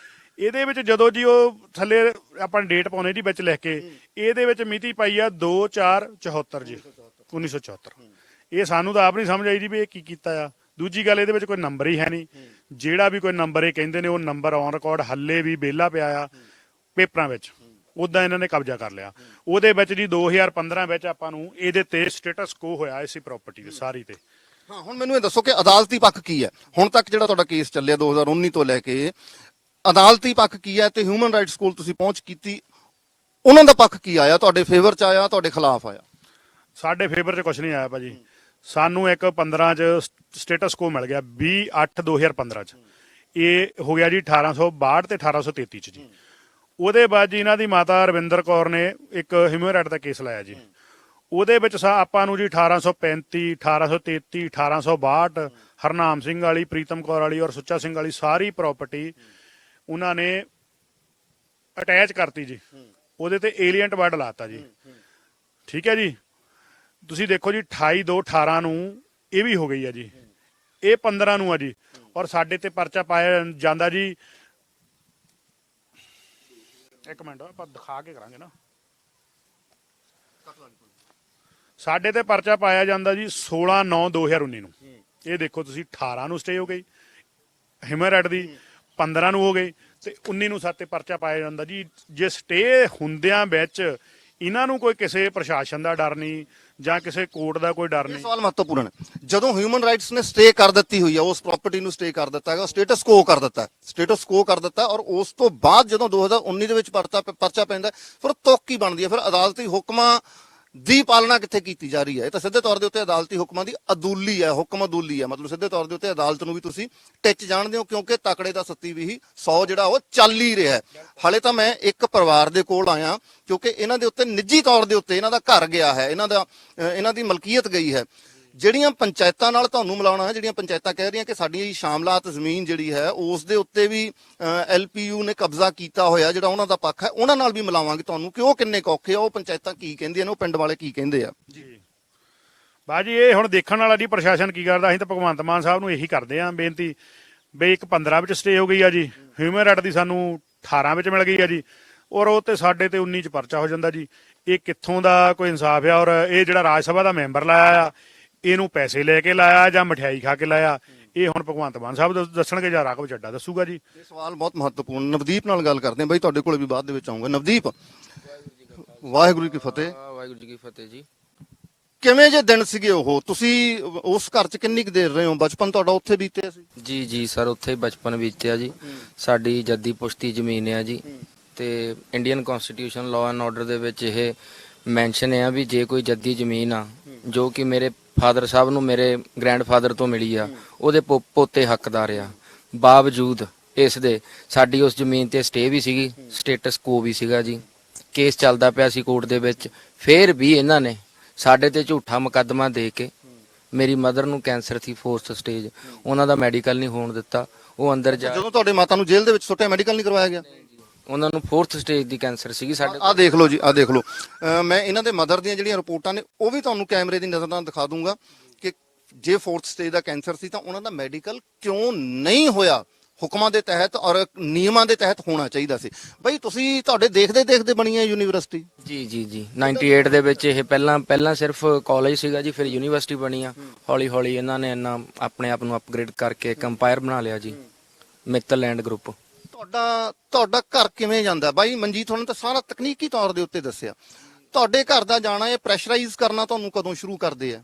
Speaker 4: ਇਹਦੇ ਵਿੱਚ ਜਦੋਂ ਜੀ ਉਹ ਥੱਲੇ ਆਪਾਂ ਡੇਟ ਪਾਉਣੇ ਜੀ ਵਿੱਚ ਲਿਖ ਕੇ, ਇਹਦੇ ਵਿੱਚ ਮਿਤੀ ਪਾਈ ਆ 2/4/74 ਜੀ 1974। ਇਹ ਸਾਨੂੰ ਤਾਂ ਆਪ ਨਹੀਂ ਸਮਝ ਆਈ ਜੀ ਵੀ ਇਹ ਕੀ ਕੀਤਾ ਆ। ਦੂਜੀ ਗੱਲ, ਇਹਦੇ ਵਿੱਚ ਕੋਈ ਨੰਬਰ ਹੀ ਹੈ ਨਹੀਂ। ਜਿਹੜਾ ਵੀ ਕੋਈ ਨੰਬਰ ਇਹ ਕਹਿੰਦੇ ਨੇ ਉਹ ਨੰਬਰ ਔਨ ਰਿਕਾਰਡ ਹੱਲੇ ਵੀ ਵਿਹਲਾ ਪਿਆ ਆ ਪੇਪਰਾਂ ਵਿੱਚ, ਉਦਾਂ ਇਹਨਾਂ ਨੇ ਕਬਜ਼ਾ ਕਰ ਲਿਆ। ਉਹਦੇ ਵਿੱਚ ਜੀ 2015 ਵਿੱਚ ਆਪਾਂ ਨੂੰ ਇਹਦੇ ਤੇ ਸਟੇਟਸ ਕੋ ਹੋਇਆ ਇਸੇ ਪ੍ਰਾਪਰਟੀ ਦੇ ਸਾਰੀ ਤੇ।
Speaker 3: ਹਾਂ, ਹੁਣ ਮੈਨੂੰ ਇਹ ਦੱਸੋ ਕਿ ਅਦਾਲਤੀ ਪੱਖ ਕੀ ਹੈ ਹੁਣ ਤੱਕ ਜਿਹੜਾ ਤੁਹਾਡਾ ਕੇਸ ਚੱਲਿਆ 2019 ਤੋਂ ਲੈ ਕੇ, ਅਦਾਲਤੀ ਪੱਖ ਕੀ ਹੈ ਤੇ ਹਿਊਮਨ ਰਾਈਟਸ ਸਕੂਲ ਤੁਸੀਂ ਪਹੁੰਚ ਕੀਤੀ, ਉਹਨਾਂ ਦਾ ਪੱਖ ਕੀ ਆਇਆ? ਤੁਹਾਡੇ ਫੇਵਰ ਚ ਆਇਆ, ਤੁਹਾਡੇ ਖਿਲਾਫ ਆਇਆ?
Speaker 4: ਸਾਡੇ ਫੇਵਰ 'ਚ ਕੁਝ ਨਹੀਂ ਆਇਆ ਭਾਜੀ। ਸਾਨੂੰ ਇੱਕ 15 ਚ ਸਟੇਟਸ ਕੋ ਮਿਲ ਗਿਆ 20/8/2015 ਚ। ਇਹ ਹੋ ਗਿਆ ਜੀ 1862 ਤੇ 1833 ਚ ਜੀ। ਉਹਦੇ ਬਾਅਦ ਜੀ ਇਹਨਾਂ ਦੀ ਮਾਤਾ ਰਵਿੰਦਰ ਕੌਰ ਨੇ ਇੱਕ ਹਿਊਮਨ ਰਾਈਟ ਦਾ ਕੇਸ ਲਾਇਆ ਜੀ। ਉਹਦੇ ਵਿੱਚ ਆਪਾਂ ਨੂੰ ਜੀ 1835 1833 1862 ਹਰਨਾਮ ਸਿੰਘ ਵਾਲੀ, ਪ੍ਰੀਤਮ ਕੌਰ ਵਾਲੀ ਔਰ ਸੁੱਚਾ ਸਿੰਘ ਵਾਲੀ ਸਾਰੀ ਪ੍ਰਾਪਰਟੀ ਉਹਨਾਂ ਨੇ ਅਟੈਚ ਕਰਤੀ ਜੀ। ਉਹਦੇ ਤੇ ਏਲੀਅੰਟ ਵਰਡ ਲਾਤਾ ਜੀ। ਠੀਕ ਹੈ ਜੀ। ਤੁਸੀਂ ਦੇਖੋ ਜੀ 28/2/18 ਨੂੰ ਇਹ ਵੀ ਹੋ ਗਈ ਹੈ ਜੀ, ਇਹ 15 ਨੂੰ ਆ ਜੀ। ਔਰ ਸਾਡੇ ਤੇ ਪਰਚਾ ਪਾਇਆ ਜਾਂਦਾ ਜੀ, ਇੱਕ ਮਿੰਟ ਆਪਾਂ ਦਿਖਾ ਕੇ ਕਰਾਂਗੇ ਨਾ। ਸਾਡੇ ਤੇ ਪਰਚਾ ਪਾਇਆ ਜਾਂਦਾ ਜੀ 16/9/2019 ਨੂੰ। ਇਹ ਦੇਖੋ ਤੁਸੀਂ 18 ਨੂੰ ਸਟੇ ਹੋ ਗਈ ਹਿਊਮਨ ਰਾਈਟ ਦੀ, 15 ਨੂੰ ਹੋ ਗਈ ਤੇ 19 ਨੂੰ ਸਾਡੇ ਪਰਚਾ ਪਾਇਆ ਜਾਂਦਾ ਜੀ। ਜੇ ਸਟੇ ਹੁੰਦਿਆਂ ਵਿੱਚ ਇਹਨਾਂ ਨੂੰ ਕੋਈ ਕਿਸੇ ਪ੍ਰਸ਼ਾਸਨ ਦਾ ਡਰ ਨਹੀਂ ਜਾਂ ਕਿਸੇ ਕੋਰਟ ਦਾ ਕੋਈ ਡਰ
Speaker 3: ਇਹ
Speaker 4: ਨਹੀਂ।
Speaker 3: ਸਵਾਲ ਮਹੱਤਵਪੂਰਨ ਹੈ। ਜਦੋਂ ਹਿਊਮਨ ਰਾਈਟਸ ਨੇ ਸਟੇ ਕਰ ਦਿੱਤੀ ਹੋਈ ਹੈ, ਉਸ ਪ੍ਰਾਪਰਟੀ ਨੂੰ ਸਟੇ ਕਰ ਦਿੱਤਾ ਹੈਗਾ, ਸਟੇਟਸ ਕੋ ਕਰ ਦਿੱਤਾ, ਔਰ ਉਸ ਤੋਂ ਬਾਅਦ ਜਦੋਂ 2019 ਦੇ ਵਿੱਚ ਪਰਚਾ ਪੈਂਦਾ, ਫਿਰ ਤੋਕੀ ਬਣਦੀ ਹੈ, ਫਿਰ ਅਦਾਲਤੀ ਹੁਕਮਾਂ ਦੀ ਪਾਲਣਾ ਕਿੱਥੇ ਕੀਤੀ ਜਾ ਰਹੀ ਹੈ? ਇਹ ਤਾਂ ਸਿੱਧੇ ਤੌਰ ਦੇ ਉੱਤੇ ਅਦਾਲਤੀ ਹੁਕਮਾਂ ਦੀ ਅਦੂਲੀ ਹੈ, ਹੁਕਮ ਅਦੂਲੀ ਹੈ। ਮਤਲਬ ਸਿੱਧੇ ਤੌਰ ਦੇ ਉੱਤੇ ਅਦਾਲਤ ਨੂੰ ਵੀ ਤੁਸੀਂ ਟਿੱਚ ਜਾਣਦੇ ਹੋ, ਕਿਉਂਕਿ ਤਕੜੇ ਦਾ ਸੱਤੀ ਵੀ 100 ਜਿਹੜਾ ਉਹ ਚੱਲ ਹੀ ਰਿਹਾ। ਹਾਲੇ ਤਾਂ ਮੈਂ ਇੱਕ ਪਰਿਵਾਰ ਦੇ ਕੋਲ ਆਇਆ, ਕਿਉਂਕਿ ਇਹਨਾਂ ਦੇ ਉੱਤੇ ਨਿੱਜੀ ਤੌਰ ਦੇ ਉੱਤੇ ਇਹਨਾਂ ਦਾ ਘਰ ਗਿਆ ਹੈ, ਇਹਨਾਂ ਦੀ ਮਲਕੀਅਤ ਗਈ ਹੈ। ਜਿਹੜੀਆਂ ਪੰਚਾਇਤਾਂ ਨਾਲ ਤੁਹਾਨੂੰ ਮਿਲਾਉਣਾ ਹੈ, ਜਿਹੜੀਆਂ ਪੰਚਾਇਤਾਂ ਕਹਿ ਰਹੀਆਂ ਕਿ ਸਾਡੀ ਸ਼ਾਮਲਾਤ ਜ਼ਮੀਨ ਜਿਹੜੀ ਹੈ ਉਸ ਦੇ ਉੱਤੇ ਵੀ LPU ਨੇ ਕਬਜ਼ਾ ਕੀਤਾ ਹੋਇਆ, ਜਿਹੜਾ ਉਹਨਾਂ ਦਾ ਪੱਖ ਹੈ, ਉਹਨਾਂ ਨਾਲ ਵੀ ਮਿਲਾਵਾਂਗੇ ਤੁਹਾਨੂੰ ਕਿ ਉਹ ਕਿੰਨੇ ਔਖੇ ਆ, ਉਹ ਪੰਚਾਇਤਾਂ ਕੀ ਕਹਿੰਦੀਆਂ ਨੇ, ਉਹ ਪਿੰਡ ਵਾਲੇ ਕੀ ਕਹਿੰਦੇ ਆ।
Speaker 4: ਜੀ ਬਾਜੀ, ਇਹ ਹੁਣ ਦੇਖਣ ਵਾਲਾ ਜੀ ਪ੍ਰਸ਼ਾਸਨ ਕੀ ਕਰਦਾ। ਅਸੀਂ ਤਾਂ ਭਗਵੰਤ ਮਾਨ ਸਾਹਿਬ ਨੂੰ ਇਹੀ ਕਰਦੇ ਆਂ ਬੇਨਤੀ ਬਈ ਇੱਕ 15 ਵਿੱਚ ਸਟੇ ਹੋ ਗਈ ਆ ਜੀ, ਹਿਊਮਨ ਰਾਈਟ ਦੀ ਸਾਨੂੰ 18 ਵਿੱਚ ਮਿਲ ਗਈ ਆ ਜੀ, ਔਰ ਉਹ ਤੇ ਸਾਡੇ ਤੇ 19 ਚ ਪਰਚਾ ਹੋ ਜਾਂਦਾ ਜੀ। ਇਹ ਕਿੱਥੋਂ ਦਾ ਕੋਈ ਇਨਸਾਫ ਆ? ਔਰ ਇਹ ਜਿਹੜਾ ਰਾਜ ਸਭਾ ਦਾ ਮੈਂਬਰ ਲਾਇਆ ਆ, ਇਹਨੂੰ ਪੈਸੇ ਲੈ ਕੇ ਲਾਇਆ ਜਾਂ ਮਠਿਆਈ ਖਾ ਕੇ ਲਾਇਆ, ਇਹ ਹੁਣ ਭਗਵੰਤ ਮਾਨ ਸਾਹਿਬ ਦੱਸਣਗੇ ਜਾਂ ਰਾਘਵ ਚੱਡਾ ਦੱਸੂਗਾ ਜੀ।
Speaker 3: ਇਹ ਸਵਾਲ ਬਹੁਤ ਮਹੱਤਵਪੂਰਨ। ਨਵਦੀਪ ਨਾਲ ਗੱਲ ਕਰਦੇ ਹਾਂ ਬਾਈ, ਤੁਹਾਡੇ ਕੋਲ ਵੀ ਬਾਅਦ ਦੇ ਵਿੱਚ ਆਉਂਗਾ। ਨਵਦੀਪ, ਵਾਹਿਗੁਰੂ ਕੀ ਫਤਿਹ।
Speaker 5: ਵਾਹਿਗੁਰੂ ਜੀ ਕੀ ਫਤਿਹ ਜੀ।
Speaker 3: ਕਿਵੇਂ ਜੇ ਦਿਨ ਸੀਗੇ ਉਹ? ਤੁਸੀਂ ਉਸ ਘਰ 'ਚ ਕਿੰਨੀ ਕੁ ਦੇਰ ਰਹੇ ਹੋ? ਬਚਪਨ ਤੁਹਾਡਾ ਉੱਥੇ ਬੀਤਿਆ ਸੀ?
Speaker 5: ਜੀ ਸਰ, ਉੱਥੇ ਹੀ ਬਚਪਨ ਬੀਤਿਆ ਜੀ। ਸਾਡੀ ਜੱਦੀ ਪੁਸ਼ਤੀ ਜ਼ਮੀਨ ਆ ਜੀ, ਤੇ Indian constitution law and order ਦੇ ਵਿੱਚ ਇਹ ਮੈਂਸ਼ਨ ਆ ਵੀ ਜੇ ਕੋਈ ਜੱਦੀ ਜ਼ਮੀਨ ਆ ਜੋ ਕਿ ਮੇਰੇ ਫਾਦਰ ਸਾਹਿਬ ਨੂੰ ਮੇਰੇ ਗ੍ਰੈਂਡਫਾਦਰ ਤੋਂ ਮਿਲੀ ਆ, ਉਹਦੇ ਪੋਤੇ ਹੱਕਦਾਰ ਆ, ਬਾਵਜੂਦ ਇਸ ਦੇ ਸਾਡੀ ਉਸ ਜ਼ਮੀਨ ਤੇ ਸਟੇ ਵੀ ਸੀਗੀ, ਸਟੇਟਸ ਕੋ ਵੀ ਸੀਗਾ ਜੀ। ਕੇਸ ਚੱਲਦਾ ਪਿਆ ਸੀ ਕੋਰਟ ਦੇ ਵਿੱਚ, ਫਿਰ ਵੀ ਇਹਨਾਂ ਨੇ ਸਾਡੇ ਤੇ ਝੂਠਾ ਮੁਕੱਦਮਾ ਦੇ ਕੇ ਮੇਰੀ ਮਦਰ ਨੂੰ ਕੈਂਸਰ ਸੀ 4th ਸਟੇਜ, ਉਹਨਾਂ ਦਾ ਮੈਡੀਕਲ ਨਹੀਂ ਹੋਣ ਦਿੱਤਾ। ਉਹ ਅੰਦਰ ਜਾ
Speaker 3: ਜਦੋਂ ਤੁਹਾਡੇ ਮਾਤਾ ਨੂੰ ਜੇਲ੍ਹ ਦੇ ਵਿੱਚ ਸੁੱਟਿਆ ਮੈਡੀਕਲ ਨਹੀਂ ਕਰਵਾਇਆ ਗਿਆ?
Speaker 5: ਉਹਨਾਂ ਨੂੰ 4th ਸਟੇਜ ਦੀ ਕੈਂਸਰ ਸੀਗੀ ਸਾਡੇ।
Speaker 3: ਆਹ ਦੇਖ ਲਓ ਜੀ, ਆਹ ਦੇਖ ਲਓ। ਮੈਂ ਇਹਨਾਂ ਦੇ ਮਦਰ ਦੀਆਂ ਜਿਹੜੀਆਂ ਰਿਪੋਰਟਾਂ ਨੇ ਉਹ ਵੀ ਤੁਹਾਨੂੰ ਕੈਮਰੇ ਦੀ ਨਜ਼ਰ ਨਾਲ ਦਿਖਾ ਦੂੰਗਾ ਕਿ ਜੇ 4th ਸਟੇਜ ਦਾ ਕੈਂਸਰ ਸੀ ਤਾਂ ਉਹਨਾਂ ਦਾ ਮੈਡੀਕਲ ਕਿਉਂ ਨਹੀਂ ਹੋਇਆ। ਹੁਕਮਾਂ ਦੇ ਤਹਿਤ ਔਰ ਨਿਯਮਾਂ ਦੇ ਤਹਿਤ ਹੋਣਾ ਚਾਹੀਦਾ ਸੀ। ਬਈ ਤੁਸੀਂ ਤੁਹਾਡੇ ਦੇਖਦੇ ਦੇਖਦੇ ਬਣੀ ਹੈ ਯੂਨੀਵਰਸਿਟੀ।
Speaker 5: ਜੀ 98 ਦੇ ਵਿੱਚ ਇਹ ਪਹਿਲਾਂ ਸਿਰਫ ਕਾਲਜ ਸੀਗਾ ਜੀ, ਫਿਰ ਯੂਨੀਵਰਸਿਟੀ ਬਣੀ ਆ। ਹੌਲੀ ਹੌਲੀ ਇਹਨਾਂ ਨੇ ਆਪਣੇ ਆਪ ਨੂੰ ਅਪਗ੍ਰੇਡ ਕਰਕੇ ਇੱਕ ਅੰਪਾਇਰ ਬਣਾ ਲਿਆ ਜੀ, ਮਿੱਤਲ ਲੈਂਡ ਗਰੁੱਪ।
Speaker 3: ਤੁਹਾਡਾ ਘਰ ਕਿਵੇਂ ਜਾਂਦਾ ਬਾਈ? ਮਨਜੀਤ ਹੋਣਾ ਤਾਂ ਸਾਰਾ ਤਕਨੀਕੀ ਤੌਰ ਦੇ ਉੱਤੇ ਦੱਸਿਆ। ਤੁਹਾਡੇ ਘਰ ਦਾ ਜਾਣਾ, ਇਹ ਪ੍ਰੈਸ਼ਰਾਈਜ਼ ਕਰਨਾ ਤੁਹਾਨੂੰ ਕਦੋਂ ਸ਼ੁਰੂ ਕਰਦੇ ਆ?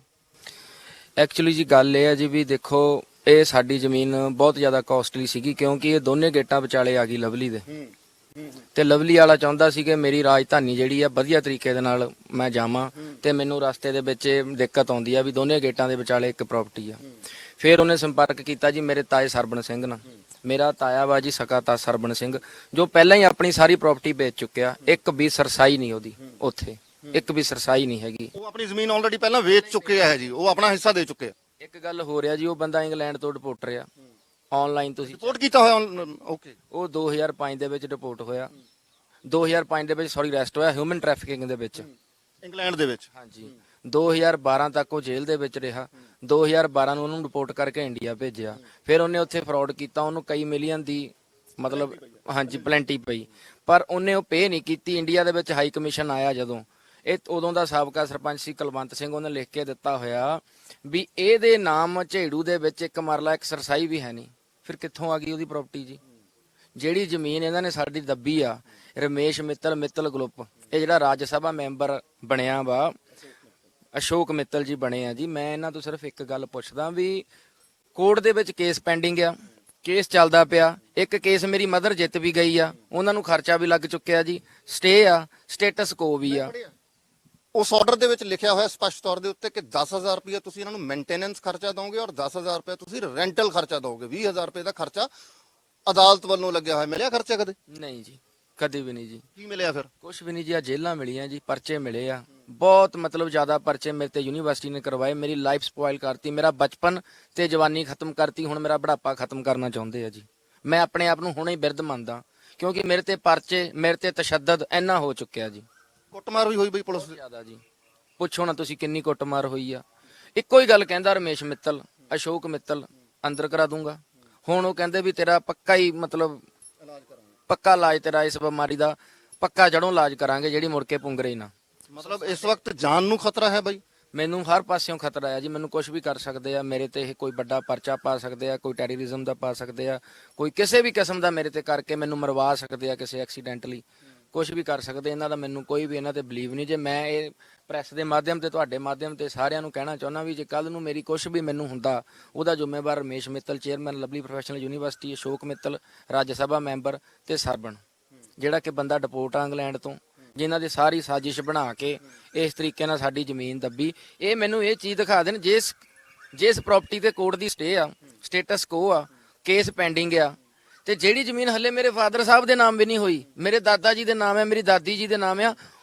Speaker 5: ਐਕਚੁਅਲੀ ਜੀ ਗੱਲ ਇਹ ਹੈ ਜੀ ਵੀ ਦੇਖੋ, ਇਹ ਸਾਡੀ ਜ਼ਮੀਨ ਬਹੁਤ ਜ਼ਿਆਦਾ ਕਾਸਟਲੀ ਸੀਗੀ ਕਿਉਂਕਿ ਇਹ ਦੋਨੇ ਗੇਟਾਂ ਵਿਚਾਲੇ ਆ ਗਈ ਲਵਲੀ ਦੇ। ਤੇ ਲਵਲੀ ਵਾਲਾ ਚਾਹੁੰਦਾ ਸੀ ਕਿ ਮੇਰੀ ਰਾਜਧਾਨੀ ਜਿਹੜੀ ਆ ਵਧੀਆ ਤਰੀਕੇ ਦੇ ਨਾਲ ਮੈਂ ਜਾਵਾਂ, ਤੇ ਮੈਨੂੰ ਰਸਤੇ ਦੇ ਵਿੱਚ ਦਿੱਕਤ ਆਉਂਦੀ ਆ ਵੀ ਦੋਨੇ ਗੇਟਾਂ ਦੇ ਵਿਚਾਲੇ ਇੱਕ ਪ੍ਰਾਪਰਟੀ ਆ। ਫਿਰ ਉਹਨੇ ਸੰਪਰਕ ਕੀਤਾ ਜੀ ਮੇਰੇ ਤਾਏ ਸਰਬਣ ਸਿੰਘ ਨਾਲ। ਮੇਰਾ ਤਾਇਆ ਵਾ ਜੀ ਸਕਾ ਤਾ ਸਰਬਣ ਸਿੰਘ, ਜੋ ਪਹਿਲਾਂ ਹੀ ਆਪਣੀ ਸਾਰੀ ਪ੍ਰਾਪਰਟੀ ਵੇਚ ਚੁੱਕਿਆ। ਇੱਕ ਵੀ ਸਰਸਾਈ ਨਹੀਂ ਉਹਦੀ ਉੱਥੇ, ਇੱਕ ਵੀ ਸਰਸਾਈ ਨਹੀਂ ਹੈਗੀ।
Speaker 3: ਉਹ ਆਪਣੀ ਜ਼ਮੀਨ ਆਲਰੇਡੀ ਪਹਿਲਾਂ ਵੇਚ ਚੁੱਕੇ ਆ ਜੀ, ਉਹ ਆਪਣਾ ਹਿੱਸਾ ਦੇ ਚੁੱਕੇ ਆ।
Speaker 5: ਇੱਕ ਗੱਲ ਹੋ ਰਿਹਾ ਜੀ, ਉਹ ਬੰਦਾ ਇੰਗਲੈਂਡ ਤੋਂ ਡਿਪੋਰਟ ਰਿਹਾ ਆਨਲਾਈਨ, ਤੁਸੀਂ
Speaker 3: ਰਿਪੋਰਟ ਕੀਤਾ ਹੋਇਆ? ਓਕੇ।
Speaker 5: ਉਹ 2005 ਦੇ ਵਿੱਚ ਡਿਪੋਰਟ ਹੋਇਆ, 2005 ਦੇ ਵਿੱਚ ਅਰੈਸਟ ਹੋਇਆ ਹਿਊਮਨ ਟ੍ਰੈਫਿਕਿੰਗ ਦੇ ਵਿੱਚ,
Speaker 3: ਇੰਗਲੈਂਡ ਦੇ ਵਿੱਚ।
Speaker 5: ਹਾਂਜੀ 2012 ਤੱਕ ਉਹ ਜੇਲ੍ਹ ਦੇ ਵਿੱਚ ਰਿਹਾ। 2012 ਨੂੰ ਉਹਨੂੰ ਡਿਪੋਰਟ ਕਰਕੇ ਇੰਡੀਆ ਭੇਜਿਆ। ਫਿਰ ਉਹਨੇ ਉੱਥੇ ਫਰਾਡ ਕੀਤਾ, ਉਹਨੂੰ ਕਈ ਮਿਲੀਅਨ ਦੀ ਮਤਲਬ ਹਾਂਜੀ ਪਲੈਂਟੀ ਪਈ, ਪਰ ਉਹਨੇ ਉਹ ਪੇ ਨਹੀਂ ਕੀਤੀ। ਇੰਡੀਆ ਦੇ ਵਿੱਚ ਹਾਈ ਕਮਿਸ਼ਨ ਆਇਆ ਜਦੋਂ, ਇਹ ਉਦੋਂ ਦਾ ਸਾਬਕਾ ਸਰਪੰਚ ਸੀ ਕੁਲਵੰਤ ਸਿੰਘ, ਉਹਨੇ ਲਿਖ ਕੇ ਦਿੱਤਾ ਹੋਇਆ ਵੀ ਇਹਦੇ ਨਾਮ ਝੇੜੂ ਦੇ ਵਿੱਚ ਇੱਕ ਮਰਲਾ ਇੱਕ ਸਰਸਾਈ ਵੀ ਹੈ ਨਹੀਂ। ਫਿਰ ਕਿੱਥੋਂ ਆ ਗਈ ਉਹਦੀ ਪ੍ਰਾਪਰਟੀ ਜੀ? ਜਿਹੜੀ ਜ਼ਮੀਨ ਇਹਨਾਂ ਨੇ ਸਾਡੀ ਦੱਬੀ ਆ, ਰਮੇਸ਼ ਮਿੱਤਲ ਗਰੁੱਪ, ਇਹ ਜਿਹੜਾ ਰਾਜ ਸਭਾ ਮੈਂਬਰ ਬਣਿਆ ਵਾ ਅਸ਼ੋਕ ਮਿੱਤਲ ਜੀ ਬਣੇ ਆ ਜੀ। ਮੈਂ ਇਹਨਾਂ ਤੋਂ ਸਿਰਫ ਇੱਕ ਗੱਲ ਪੁੱਛਦਾ ਵੀ ਕੋਰਟ ਦੇ ਵਿੱਚ ਕੇਸ ਪੈਂਡਿੰਗ ਆ, ਕੇਸ ਚੱਲਦਾ ਪਿਆ। ਇੱਕ ਕੇਸ ਮੇਰੀ ਮਦਰ ਜਿੱਤ ਵੀ ਗਈ ਆ, ਉਹਨਾਂ ਨੂੰ ਖਰਚਾ ਵੀ ਲੱਗ ਚੁੱਕਿਆ ਜੀ, ਸਟੇ ਆ, ਸਟੇਟਸ ਕੋ ਵੀ ਆ।
Speaker 3: ਉਸ ਆਰਡਰ ਦੇ ਵਿੱਚ ਲਿਖਿਆ ਹੋਇਆ ਸਪਸ਼ਟ ਤੌਰ ਦੇ ਉੱਤੇ ਕਿ 10,000 ਰੁਪਏ ਤੁਸੀਂ ਇਹਨਾਂ ਨੂੰ ਮੇਨਟੇਨੈਂਸ ਖਰਚਾ ਦੋਗੇ ਔਰ 10,000 ਰੁਪਏ ਤੁਸੀਂ ਰੈਂਟਲ ਖਰਚਾ ਦੋਗੇ। 20,000 ਰੁਪਏ ਦਾ ਖਰਚਾ ਅਦਾਲਤ ਵੱਲੋਂ ਲੱਗਿਆ ਹੋਇਆ। ਮਿਲਿਆ ਖਰਚਾ ਕਦੇ?
Speaker 5: ਨਹੀਂ ਜੀ, ਕਦੇ ਵੀ ਨਹੀਂ ਜੀ।
Speaker 3: ਕੀ ਮਿਲਿਆ ਫਿਰ?
Speaker 5: ਕੁਛ ਵੀ ਨਹੀਂ ਜੀ। ਆ ਜੇਲਾਂ ਮਿਲੀਆਂ ਜੀ, ਪਰਚੇ ਮਿਲੇ ਆ, ਬਹੁਤ ਮਤਲਬ ਜ਼ਿਆਦਾ ਪਰਚੇ ਮੇਰੇ ਤੇ ਯੂਨੀਵਰਸਿਟੀ ਨੇ ਕਰਵਾਏ। ਮੇਰੀ ਲਾਈਫ ਸਪੋਇਲ ਕਰਤੀ, ਮੇਰਾ ਬਚਪਨ ਤੇ ਜਵਾਨੀ ਖਤਮ ਕਰਤੀ। ਹੁਣ ਮੇਰਾ ਬੁਢਾਪਾ ਖਤਮ ਕਰਨਾ ਚਾਹੁੰਦੇ ਆ ਜੀ। ਮੈਂ ਆਪਣੇ ਆਪ ਨੂੰ ਹੁਣੇ ਹੀ ਬਿਰਧ ਮੰਨਦਾ ਕਿਉਂਕਿ ਮੇਰੇ ਤੇ ਪਰਚੇ, ਮੇਰੇ ਤੇ ਤਸ਼ੱਦਦ ਇੰਨਾ ਹੋ ਚੁੱਕਿਆ ਜੀ।
Speaker 3: ਕੁੱਟਮਾਰ ਵੀ ਹੋਈ ਬਈ ਪੁਲਿਸ ਦੀ?
Speaker 5: ਜ਼ਿਆਦਾ ਜੀ, ਪੁੱਛੋ ਨਾ ਤੁਸੀਂ ਕਿੰਨੀ ਕੁੱਟਮਾਰ ਹੋਈ ਆ। ਇੱਕੋ ਹੀ ਗੱਲ ਕਹਿੰਦਾ ਰਮੇਸ਼ ਮਿੱਤਲ, ਅਸ਼ੋਕ ਮਿੱਤਲ ਅੰਦਰ ਕਰਾ ਦੂੰਗਾ। ਹੁਣ ਉਹ ਕਹਿੰਦੇ ਵੀ ਤੇਰਾ ਪੱਕਾ ਹੀ ਮਤਲਬ ਪੱਕਾ ਇਲਾਜ, ਤੇਰਾ ਇਸ ਬਿਮਾਰੀ ਦਾ ਪੱਕਾ ਜੜੋਂ ਇਲਾਜ ਕਰਾਂਗੇ, ਜਿਹੜੀ ਮੁੜ ਕੇ ਪੁੰਗਰੇ ਨਾ।
Speaker 3: ਮਤਲਬ ਇਸ ਵਕਤ ਜਾਨ ਨੂੰ ਖਤਰਾ ਹੈ ਬਾਈ?
Speaker 5: ਮੈਨੂੰ ਹਰ ਪਾਸਿਓਂ ਖਤਰਾ ਆ ਜੀ। ਮੈਨੂੰ ਕੁਝ ਵੀ ਕਰ ਸਕਦੇ ਆ, ਮੇਰੇ ਤੇ ਇਹ ਕੋਈ ਵੱਡਾ ਪਰਚਾ ਪਾ ਸਕਦੇ ਆ, ਕੋਈ ਟੈਰਰਿਜ਼ਮ ਦਾ ਪਾ ਸਕਦੇ ਆ, ਕੋਈ ਕਿਸੇ ਵੀ ਕਿਸਮ ਦਾ ਮੇਰੇ ਤੇ ਕਰਕੇ ਮੈਨੂੰ ਮਰਵਾ ਸਕਦੇ ਆ, ਕਿਸੇ ਐਕਸੀਡੈਂਟਲੀ ਕੁਝ ਵੀ ਕਰ ਸਕਦੇ। ਇਹਨਾਂ ਦਾ ਮੈਨੂੰ ਕੋਈ ਵੀ ਇਹਨਾਂ ਤੇ ਬਲੀਵ ਨਹੀਂ। ਜੇ ਮੈਂ ਇਹ ਪ੍ਰੈਸ ਦੇ ਮਾਧਿਅਮ ਤੇ, ਤੁਹਾਡੇ ਮਾਧਿਅਮ ਤੇ ਸਾਰਿਆਂ ਨੂੰ ਕਹਿਣਾ ਚਾਹੁੰਦਾ ਵੀ ਜੇ ਕੱਲ ਨੂੰ ਮੇਰੀ ਕੁਝ ਵੀ ਮੈਨੂੰ ਹੁੰਦਾ, ਉਹਦਾ ਜ਼ਿੰਮੇਵਾਰ Ramesh Mittal chairman lovely professional university, Ashok Mittal Rajya Sabha member ਤੇ ਸਰਬਣ, ਜਿਹੜਾ ਕਿ ਬੰਦਾ ਡਿਪੋਰਟ ਆ ਇੰਗਲੈਂਡ ਤੋਂ, ਜਿਨ੍ਹਾਂ ਦੀ ਸਾਰੀ ਸਾਜ਼ਿਸ਼ ਬਣਾ ਕੇ ਇਸ ਤਰੀਕੇ ਨਾਲ ਸਾਡੀ ਜ਼ਮੀਨ ਦੱਬੀ। ਇਹ ਮੈਨੂੰ ਇਹ ਚੀਜ਼ ਦਿਖਾ ਦੇਣ, ਜਿਸ ਪ੍ਰਾਪਰਟੀ ਤੇ ਕੋਰਟ ਦੀ ਸਟੇ ਆ, ਸਟੇਟਸ ਕੋ ਆ, ਕੇਸ ਪੈਂਡਿੰਗ ਆ, ਤੇ ਜਿਹੜੀ ਜ਼ਮੀਨ ਹੱਲੇ ਮੇਰੇ ਫਾਦਰ ਸਾਹਿਬ ਦੇ ਨਾਮ ਵੀ ਨਹੀਂ ਹੋਈ, ਮੇਰੇ ਦਾਦਾ ਜੀ ਦੇ ਨਾਮ ਹੈ, ਮੇਰੀ ਦਾਦੀ ਜੀ ਦੇ ਨਾਮ ਆ,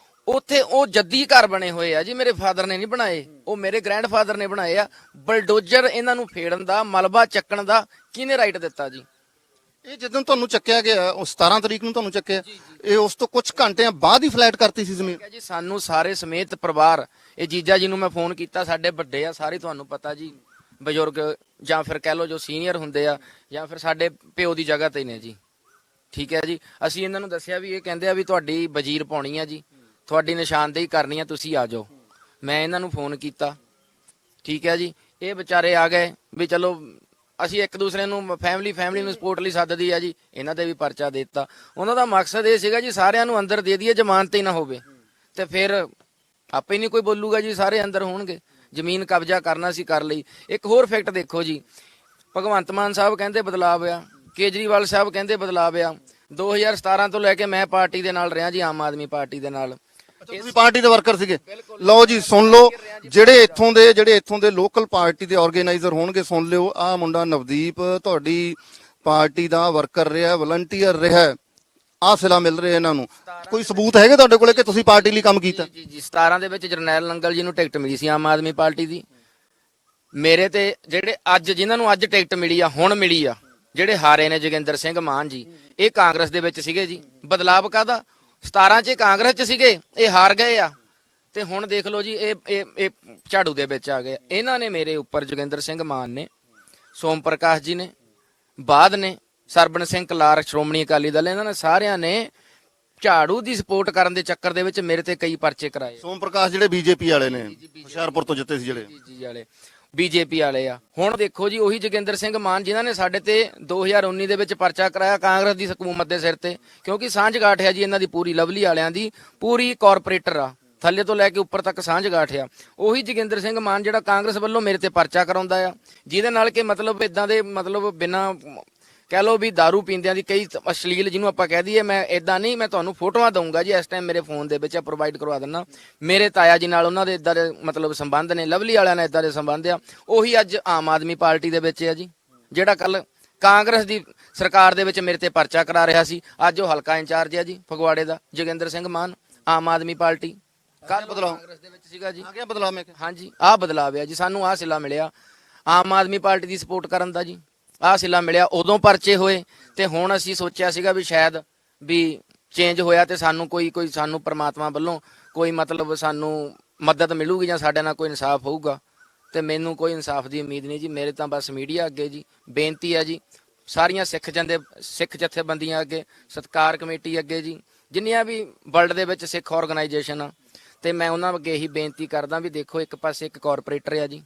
Speaker 5: ਉੱਥੇ ਉਹ ਜੱਦੀ ਘਰ ਬਣੇ ਹੋਏ ਆ ਜੀ। ਮੇਰੇ ਫਾਦਰ ਨੇ ਨਹੀਂ ਬਣਾਏ, ਉਹ ਮੇਰੇ ਗ੍ਰੈਂਡਫਾਦਰ ਨੇ ਬਣਾਏ ਆ। ਬਲਡੋਜ਼ਰ ਇਹਨਾਂ ਨੂੰ ਫੇੜਨ ਦਾ, ਮਲਬਾ ਚੱਕਣ ਦਾ ਕਿਹਨੇ ਰਾਈਟ ਦਿੱਤਾ ਜੀ?
Speaker 3: ਇਹ ਜਦੋਂ ਤੁਹਾਨੂੰ ਚੱਕਿਆ ਗਿਆ, ਉਹ 17 ਤਰੀਕ ਨੂੰ ਤੁਹਾਨੂੰ ਚੱਕਿਆ, ਇਹ ਉਸ ਤੋਂ ਕੁਝ ਘੰਟਿਆਂ ਬਾਅਦ ਹੀ ਫਲੈਟ ਕਰਤੀ ਸੀ ਜ਼ਮੀਨ
Speaker 5: ਜੀ। ਸਾਨੂੰ ਸਾਰੇ ਸਮੇਤ ਪਰਿਵਾਰ, ਇਹ ਜੀਜਾ ਜੀ ਨੂੰ ਮੈਂ ਫੋਨ ਕੀਤਾ, ਸਾਡੇ ਵੱਡੇ ਆ ਸਾਰੇ, ਤੁਹਾਨੂੰ ਪਤਾ ਜੀ, ਬਜ਼ੁਰਗ ਜਾਂ ਫਿਰ ਕਹਿ ਲਓ ਜੋ ਸੀਨੀਅਰ ਹੁੰਦੇ ਆ, ਜਾਂ ਫਿਰ ਸਾਡੇ ਪਿਓ ਦੀ ਜਗ੍ਹਾ ਤੇ ਨੇ ਜੀ। ਠੀਕ ਹੈ ਜੀ, ਅਸੀਂ ਇਹਨਾਂ ਨੂੰ ਦੱਸਿਆ ਵੀ ਇਹ ਕਹਿੰਦੇ ਆ ਵੀ ਤੁਹਾਡੀ ਵਜ਼ੀਰ ਪਾਉਣੀ ਆ ਜੀ, ਤੁਹਾਡੀ ਨਿਸ਼ਾਨਦੇਹੀ ਕਰਨੀ ਆ, ਤੁਸੀਂ ਆ ਜਾਓ। ਮੈਂ ਇਹਨਾਂ ਨੂੰ ਫੋਨ ਕੀਤਾ, ਠੀਕ ਹੈ ਜੀ। ਇਹ ਵਿਚਾਰੇ ਆ ਗਏ ਵੀ ਚਲੋ ਅਸੀਂ ਇੱਕ ਦੂਸਰੇ ਨੂੰ ਫੈਮਿਲੀ ਨੂੰ ਸਪੋਰਟ ਲਈ ਸੱਦਦੀ ਆ ਜੀ। ਇਹਨਾਂ ਤੇ ਵੀ ਪਰਚਾ ਦੇ ਦਿੱਤਾ। ਉਹਨਾਂ ਦਾ ਮਕਸਦ ਇਹ ਸੀਗਾ ਜੀ ਸਾਰਿਆਂ ਨੂੰ ਅੰਦਰ ਦੇ ਦਈਏ, ਜ਼ਮਾਨਤ ਹੀ ਨਾ ਹੋਵੇ, ਤੇ ਫਿਰ ਆਪੇ ਨਹੀਂ ਕੋਈ ਬੋਲੂਗਾ ਜੀ, ਸਾਰੇ ਅੰਦਰ ਹੋਣਗੇ। ਜ਼ਮੀਨ ਕਬਜ਼ਾ ਕਰਨਾ ਸੀ, ਕਰ ਲਈ। ਇੱਕ ਹੋਰ ਫੈਕਟ ਦੇਖੋ ਜੀ, ਭਗਵੰਤ ਮਾਨ ਸਾਹਿਬ ਕਹਿੰਦੇ ਬਦਲਾਵ ਆ, ਕੇਜਰੀਵਾਲ ਸਾਹਿਬ ਕਹਿੰਦੇ ਬਦਲਾਵ ਆ। 2017 ਤੋਂ ਲੈ ਕੇ ਮੈਂ ਪਾਰਟੀ ਦੇ ਨਾਲ ਰਿਹਾ ਜੀ, ਆਮ ਆਦਮੀ ਪਾਰਟੀ ਦੇ ਨਾਲ।
Speaker 3: ਤੁਸੀਂ ਪਾਰਟੀ ਦੇ ਵਰਕਰ ਸੀਗੇ? ਲਓ ਜੀ, ਸੁਣ ਲਓ, ਜਿਹੜੇ ਇੱਥੋਂ ਦੇ ਲੋਕਲ ਪਾਰਟੀ ਦੇ ਆਰਗੇਨਾਈਜ਼ਰ ਹੋਣਗੇ, ਸੁਣ ਲਿਓ। ਆਹ ਮੁੰਡਾ ਨਵਦੀਪ ਤੁਹਾਡੀ ਪਾਰਟੀ ਦਾ ਵਰਕਰ ਰਿਹਾ, ਵਲੰਟੀਅਰ ਰਿਹਾ, ਆਹ ਸਿਲਾ ਮਿਲ ਰਿਹਾ ਇਹਨਾਂ ਨੂੰ। ਕੋਈ ਸਬੂਤ ਹੈਗੇ ਤੁਹਾਡੇ ਕੋਲੇ ਕਿ ਤੁਸੀਂ ਪਾਰਟੀ ਲਈ ਕੰਮ ਕੀਤਾ?
Speaker 5: ਜੀ ਜੀ 17 ਦੇ ਵਿੱਚ ਜਰਨੈਲ ਨੰਗਲ ਜੀ ਨੂੰ ਟਿਕਟ ਮਿਲੀ ਸੀ ਆਮ ਆਦਮੀ ਪਾਰਟੀ ਦੀ। ਮੇਰੇ ਤੇ ਜਿਹੜੇ ਅੱਜ ਜਿਨ੍ਹਾਂ ਨੂੰ ਅੱਜ ਟਿਕਟ ਮਿਲੀ ਆ, ਹੁਣ ਮਿਲੀ ਆ, ਜਿਹੜੇ ਹਾਰੇ ਨੇ ਜੋਗਿੰਦਰ ਸਿੰਘ ਮਾਨ ਜੀ, ਇਹ ਕਾਂਗਰਸ ਦੇ ਵਿੱਚ ਸੀਗੇ ਜੀ। ਬਦਲਾਵ ਕਾਹਦਾ? 17 ਚ ਕਾਂਗਰਸ ਚ ਸੀਗੇ, ਇਹ ਹਾਰ ਗਏ ਆ, ਤੇ ਹੁਣ ਦੇਖ ਲਓ ਜੀ ਇਹ ਝਾੜੂ ਦੇ ਵਿੱਚ ਆ ਗਏ। ਇਹਨਾਂ ਨੇ ਮੇਰੇ ਉੱਪਰ, ਜੋਗਿੰਦਰ ਸਿੰਘ ਮਾਨ ਨੇ, ਸੋਮ ਪ੍ਰਕਾਸ਼ ਜੀ ਨੇ, ਬਾਦ ਨੇ, ਸਰਬਣ ਸਿੰਘ ਕਲਾਰ, ਸ਼੍ਰੋਮਣੀ ਅਕਾਲੀ ਦਲ, ਇਹਨਾਂ ਨੇ ਸਾਰਿਆਂ ਨੇ ਝਾੜੂ ਦੀ ਸਪੋਰਟ ਕਰਨ ਦੇ ਚੱਕਰ ਦੇ ਵਿੱਚ ਮੇਰੇ ਤੇ ਕਈ ਪਰਚੇ ਕਰਾਏ।
Speaker 3: ਸੋਮ ਪ੍ਰਕਾਸ਼ ਜਿਹੜੇ ਬੀਜੇਪੀ ਵਾਲੇ ਨੇ, ਹੁਸ਼ਿਆਰਪੁਰ ਤੋਂ ਜਿੱਤੇ ਸੀ ਜਿਹੜੇ,
Speaker 5: ਜੀ ਵਾਲੇ ਬੀਜੇਪੀ ਵਾਲੇ ਆ। ਹੁਣ ਦੇਖੋ ਜੀ ਉਹੀ ਜੋਗਿੰਦਰ ਸਿੰਘ ਮਾਨ ਜਿਨ੍ਹਾਂ ਨੇ ਸਾਡੇ ਤੇ 2019 ਦੇ ਵਿੱਚ ਪਰਚਾ ਕਰਾਇਆ ਕਾਂਗਰਸ ਦੀ ਹਕੂਮਤ ਦੇ ਸਿਰ ਤੇ, ਕਿਉਂਕਿ ਸਾਂਝਗਾਠ ਹੈ ਜੀ ਇਹਨਾਂ ਦੀ ਪੂਰੀ, ਲਵਲੀ ਵਾਲਿਆਂ ਦੀ ਪੂਰੀ ਕਾਰਪੋਰੇਟਰ ਆ, ਥੱਲੇ ਤੋਂ ਲੈ ਕੇ ਉੱਪਰ ਤੱਕ ਸਾਂਝਗਾਠ ਆ। ਉਹੀ ਜੋਗਿੰਦਰ ਸਿੰਘ ਮਾਨ ਜਿਹੜਾ ਕਾਂਗਰਸ ਵੱਲੋਂ ਮੇਰੇ ਤੇ ਪਰਚਾ ਕਰਾਉਂਦਾ ਆ, ਜਿਹਦੇ ਨਾਲ ਕਿ ਮਤਲਬ ਇਦਾਂ ਦੇ ਮਤਲਬ ਬਿਨਾਂ ਕਹਿ ਲਓ ਵੀ ਦਾਰੂ ਪੀਂਦਿਆਂ ਦੀ ਕਈ ਅਸ਼ਲੀਲ ਜਿਹਨੂੰ ਆਪਾਂ ਕਹਿ ਦਈਏ, ਮੈਂ ਇਦਾਂ ਨਹੀਂ, ਮੈਂ ਤੁਹਾਨੂੰ ਫੋਟੋਆਂ ਦਊਂਗਾ ਜੀ ਇਸ ਟਾਈਮ ਮੇਰੇ ਫੋਨ ਦੇ ਵਿੱਚ ਪ੍ਰੋਵਾਈਡ ਕਰਵਾ ਦਿੰਦਾ। ਮੇਰੇ ਤਾਇਆ ਜੀ ਨਾਲ ਉਹਨਾਂ ਦੇ ਇਦਾਂ ਦੇ ਮਤਲਬ ਸੰਬੰਧ ਨੇ, ਲਵਲੀ ਵਾਲਿਆਂ ਨਾਲ ਇਦਾਂ ਦੇ ਸੰਬੰਧ ਆ। ਉਹੀ ਅੱਜ ਆਮ ਆਦਮੀ ਪਾਰਟੀ ਦੇ ਵਿੱਚ ਆ ਜੀ, ਜਿਹੜਾ ਕੱਲ ਕਾਂਗਰਸ ਦੀ ਸਰਕਾਰ ਦੇ ਵਿੱਚ ਮੇਰੇ ਤੇ ਪਰਚਾ ਕਰਾ ਰਿਹਾ ਸੀ, ਅੱਜ ਉਹ ਹਲਕਾ ਇੰਚਾਰਜ ਆ ਜੀ ਫਗਵਾੜੇ ਦਾ, ਜੋਗਿੰਦਰ ਸਿੰਘ ਮਾਨ, ਆਮ ਆਦਮੀ ਪਾਰਟੀ। ਕੱਲ
Speaker 3: ਬਦਲਾਅ
Speaker 5: ਕਾਂਗਰਸ ਦੇ ਵਿੱਚ ਸੀਗਾ ਜੀ।
Speaker 3: ਆ ਗਿਆ ਬਦਲਾਅ? ਮੈਂ ਕਿਹਾ
Speaker 5: ਹਾਂਜੀ, ਆਹ ਬਦਲਾਅ ਆ ਜੀ, ਸਾਨੂੰ ਆਹ ਸਿਲਾ ਮਿਲਿਆ ਆਮ ਆਦਮੀ ਪਾਰਟੀ ਦੀ ਸਪੋਰਟ ਕਰਨ ਦਾ ਜੀ, ਆਹ ਸਿਲਾ ਮਿਲਿਆ। ਉਦੋਂ ਪਰਚੇ ਹੋਏ ਤੇ ਹੁਣ ਅਸੀਂ ਸੋਚਿਆ ਸੀਗਾ ਵੀ ਸ਼ਾਇਦ ਵੀ ਚੇਂਜ ਹੋਇਆ ਤੇ ਸਾਨੂੰ ਕੋਈ ਸਾਨੂੰ ਪ੍ਰਮਾਤਮਾ ਵੱਲੋਂ ਕੋਈ ਮਤਲਬ ਸਾਨੂੰ ਮਦਦ ਮਿਲੂਗੀ ਜਾਂ ਸਾਡੇ ਨਾਲ ਕੋਈ ਇਨਸਾਫ ਹੋਊਗਾ, ਤੇ ਮੈਨੂੰ ਕੋਈ ਇਨਸਾਫ ਦੀ ਉਮੀਦ ਨਹੀਂ ਜੀ। ਮੇਰੇ ਤਾਂ ਬਸ ਮੀਡੀਆ ਅੱਗੇ ਜੀ ਬੇਨਤੀ ਹੈ ਜੀ, ਸਾਰੀਆਂ ਸਿੱਖ ਜਥੇਬੰਦੀਆਂ ਅੱਗੇ, ਸਤਿਕਾਰ ਕਮੇਟੀ ਅੱਗੇ ਜੀ, ਜਿੰਨੀਆਂ ਵੀ ਵਰਲਡ ਦੇ ਵਿੱਚ ਸਿੱਖ ਆਰਗੇਨਾਈਜੇਸ਼ਨ ਆ, ਤੇ ਮੈਂ ਉਹਨਾਂ ਅੱਗੇ ਇਹੀ ਬੇਨਤੀ ਕਰਦਾ ਵੀ ਦੇਖੋ, ਇੱਕ ਪਾਸੇ ਇੱਕ ਕਾਰਪੋਰੇਟਰ ਆ ਜੀ,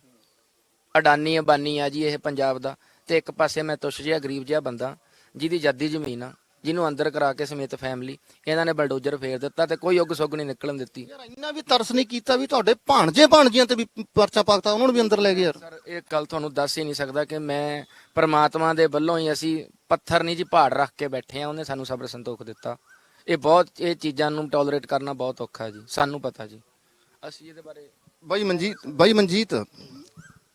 Speaker 5: ਅਡਾਨੀ ਅੰਬਾਨੀ ਆ ਜੀ ਇਹ ਪੰਜਾਬ ਦਾ, ਤੇ ਇੱਕ ਪਾਸੇ ਮੈਂ ਤੁੱਛ ਜਿਹਾ ਗਰੀਬ ਜਿਹਾ ਬੰਦਾ ਜਿਹਦੀ ਜੱਦੀ ਜ਼ਮੀਨ ਆ, ਜਿਹਨੂੰ ਅੰਦਰ ਕਰਾ ਕੇ ਸਮੇਤ ਫੈਮਿਲੀ ਇਹਨਾਂ ਨੇ ਬਲਡੋਜ਼ਰ ਫੇਰ ਦਿੱਤਾ ਤੇ ਕੋਈ ਉੱਗ ਸੁੱਗ ਨਹੀਂ ਨਿਕਲਣ ਦਿੱਤੀ।
Speaker 3: ਯਾਰ ਇੰਨਾ ਵੀ ਤਰਸ ਨਹੀਂ ਕੀਤਾ ਵੀ ਤੁਹਾਡੇ ਭਾਣਜੀਆਂ ਤੇ ਵੀ ਪਰਚਾ ਪਾਤਾ, ਉਹਨਾਂ ਨੂੰ ਵੀ ਅੰਦਰ ਲੈ ਗਏ ਯਾਰ?
Speaker 5: ਸਰ ਇਹ ਗੱਲ ਤੁਹਾਨੂੰ ਦੱਸ ਹੀ ਨਹੀਂ ਸਕਦਾ ਕਿ ਮੈਂ ਪ੍ਰਮਾਤਮਾ ਦੇ ਵੱਲੋਂ ਹੀ, ਅਸੀਂ ਪੱਥਰ ਨਹੀਂ ਜੀ ਪਹਾੜ ਰੱਖ ਕੇ ਬੈਠੇ ਆ, ਉਹਨੇ ਸਾਨੂੰ ਸਬਰ ਸੰਤੋਖ ਦਿੱਤਾ। ਇਹ ਚੀਜ਼ਾਂ ਨੂੰ ਟੋਲਰੇਟ ਕਰਨਾ ਬਹੁਤ ਔਖਾ ਜੀ, ਸਾਨੂੰ ਪਤਾ ਜੀ। ਅਸੀਂ ਇਹਦੇ ਬਾਰੇ
Speaker 3: ਬਾਈ ਮਨਜੀਤ,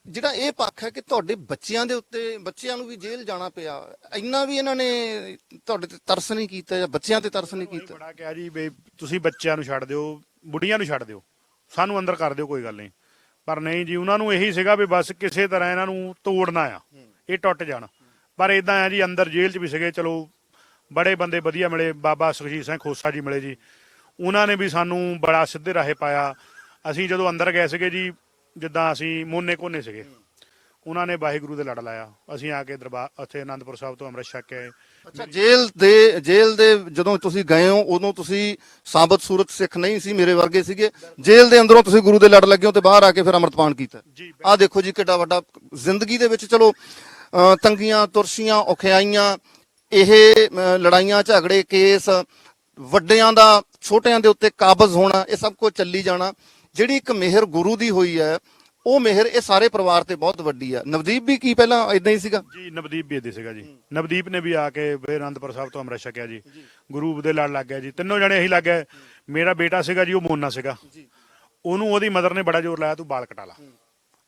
Speaker 3: ਜਿਹੜਾ ਇਹ ਪੱਖ ਹੈ ਕਿ ਤੁਹਾਡੇ ਬੱਚਿਆਂ ਦੇ ਉੱਤੇ, ਬੱਚਿਆਂ ਨੂੰ ਵੀ ਜੇਲ੍ਹ ਜਾਣਾ ਪਿਆ, ਇੰਨਾ ਵੀ ਇਹਨਾਂ ਨੇ ਤੁਹਾਡੇ ਤੇ ਤਰਸ ਨਹੀਂ ਕੀਤਾ ਜਾਂ ਬੱਚਿਆਂ ਤੇ ਤਰਸ ਨਹੀਂ ਕੀਤਾ?
Speaker 4: ਬੜਾ ਕਿਹਾ ਜੀ ਵੀ ਤੁਸੀਂ ਬੱਚਿਆਂ ਨੂੰ ਛੱਡ ਦਿਓ, ਬੁੱਢੀਆਂ ਨੂੰ ਛੱਡ ਦਿਓ, ਸਾਨੂੰ ਅੰਦਰ ਕਰ ਦਿਓ, ਕੋਈ ਗੱਲ ਨਹੀਂ। ਪਰ ਨਹੀਂ ਜੀ, ਉਹਨਾਂ ਨੂੰ ਇਹੀ ਸੀਗਾ ਵੀ ਬਸ ਕਿਸੇ ਤਰ੍ਹਾਂ ਇਹਨਾਂ ਨੂੰ ਤੋੜਨਾ ਆ, ਇਹ ਟੁੱਟ ਜਾਣ। ਪਰ ਇਦਾਂ ਆ ਜੀ, ਅੰਦਰ ਜੇਲ੍ਹ 'ਚ ਵੀ ਸੀਗੇ, ਚਲੋ ਬੜੇ ਬੰਦੇ ਵਧੀਆ ਮਿਲੇ, ਬਾਬਾ ਸੁਖਜੀਤ ਸਿੰਘ ਖੋਸਾ ਜੀ ਮਿਲੇ ਜੀ, ਉਹਨਾਂ ਨੇ ਵੀ ਸਾਨੂੰ ਬੜਾ ਸਿੱਧੇ ਰਾਹੇ ਪਾਇਆ। ਅਸੀਂ ਜਦੋਂ ਅੰਦਰ ਗਏ ਸੀਗੇ ਜੀ, ਜਿੱਦਾਂ ਅਸੀਂ ਮੋਨੇ ਕੋਨੇ ਸੀਗੇ, ਉਹਨਾਂ ਨੇ ਵਾਹਿਗੁਰੂ ਦੇ ਲੜ ਲਾਇਆ। ਅਸੀਂ ਆ ਕੇ ਦਰਬਾਰ ਉੱਥੇ ਆਨੰਦਪੁਰ ਸਾਹਿਬ ਤੋਂ ਅੰਮ੍ਰਿਤ ਛਕ ਕੇ ਆਏ।
Speaker 3: ਅੱਛਾ, ਜੇਲ੍ਹ ਦੇ ਜਦੋਂ ਤੁਸੀਂ ਗਏ ਹੋ ਉਦੋਂ ਤੁਸੀਂ ਸਾਬਤ ਸੂਰਤ ਸਿੱਖ ਨਹੀਂ ਸੀ, ਮੇਰੇ ਵਰਗੇ ਸੀਗੇ। ਜੇਲ੍ਹ ਦੇ ਅੰਦਰੋਂ ਤੁਸੀਂ ਗੁਰੂ ਦੇ ਲੜ ਲੱਗੇ ਹੋ ਤੇ ਬਾਹਰ ਆ ਕੇ ਫਿਰ ਅੰਮ੍ਰਿਤਪਾਨ ਕੀਤਾ। ਆਹ ਦੇਖੋ ਜੀ ਕਿੱਡਾ ਵੱਡਾ ਜ਼ਿੰਦਗੀ ਦੇ ਵਿੱਚ, ਚਲੋ ਤੰਗੀਆਂ ਤੁਰਸ਼ੀਆਂ ਔਖਿਆਈਆਂ, ਇਹ ਲੜਾਈਆਂ ਝਗੜੇ ਕੇਸ, ਵੱਡਿਆਂ ਦਾ ਛੋਟਿਆਂ ਦੇ ਉੱਤੇ ਕਾਬਜ਼ ਹੋਣਾ, ਇਹ ਸਭ ਕੁਝ ਚੱਲੀ ਜਾਣਾ। ਜਿਹੜੀ ਇੱਕ ਮਿਹਰ ਗੁਰੂ ਦੀ ਹੋਈ ਹੈ, ਉਹ ਮਿਹਰ ਇਹ ਸਾਰੇ ਪਰਿਵਾਰ ਤੇ ਬਹੁਤ ਵੱਡੀ ਆ। ਨਵਦੀਪ ਵੀ ਕੀ ਪਹਿਲਾਂ ਇਦਾਂ ਹੀ ਸੀਗਾ
Speaker 4: ਜੀ? ਨਵਦੀਪ ਵੀ ਇਦਾਂ ਸੀਗਾ ਜੀ। ਨਵਦੀਪ ਨੇ ਵੀ ਆ ਕੇ ਫਿਰ ਆਨੰਦਪੁਰ ਸਾਹਿਬ ਤੋਂ ਅੰਮ੍ਰਿਤ ਛਕਿਆ ਜੀ, ਗੁਰੂ ਦੇ ਲੜ ਲੱਗ ਗਿਆ ਜੀ। ਤਿੰਨੋਂ ਜਣੇ ਇਹੀ ਲੱਗ ਗਏ। ਮੇਰਾ ਬੇਟਾ ਸੀਗਾ ਜੀ, ਉਹ ਮੋਨਾ ਸੀਗਾ, ਉਹਨੂੰ ਉਹਦੀ ਮਦਰ ਨੇ ਬੜਾ ਜ਼ੋਰ ਲਾਇਆ, ਤੂੰ ਬਾਲ ਕਟਾ ਲਾ।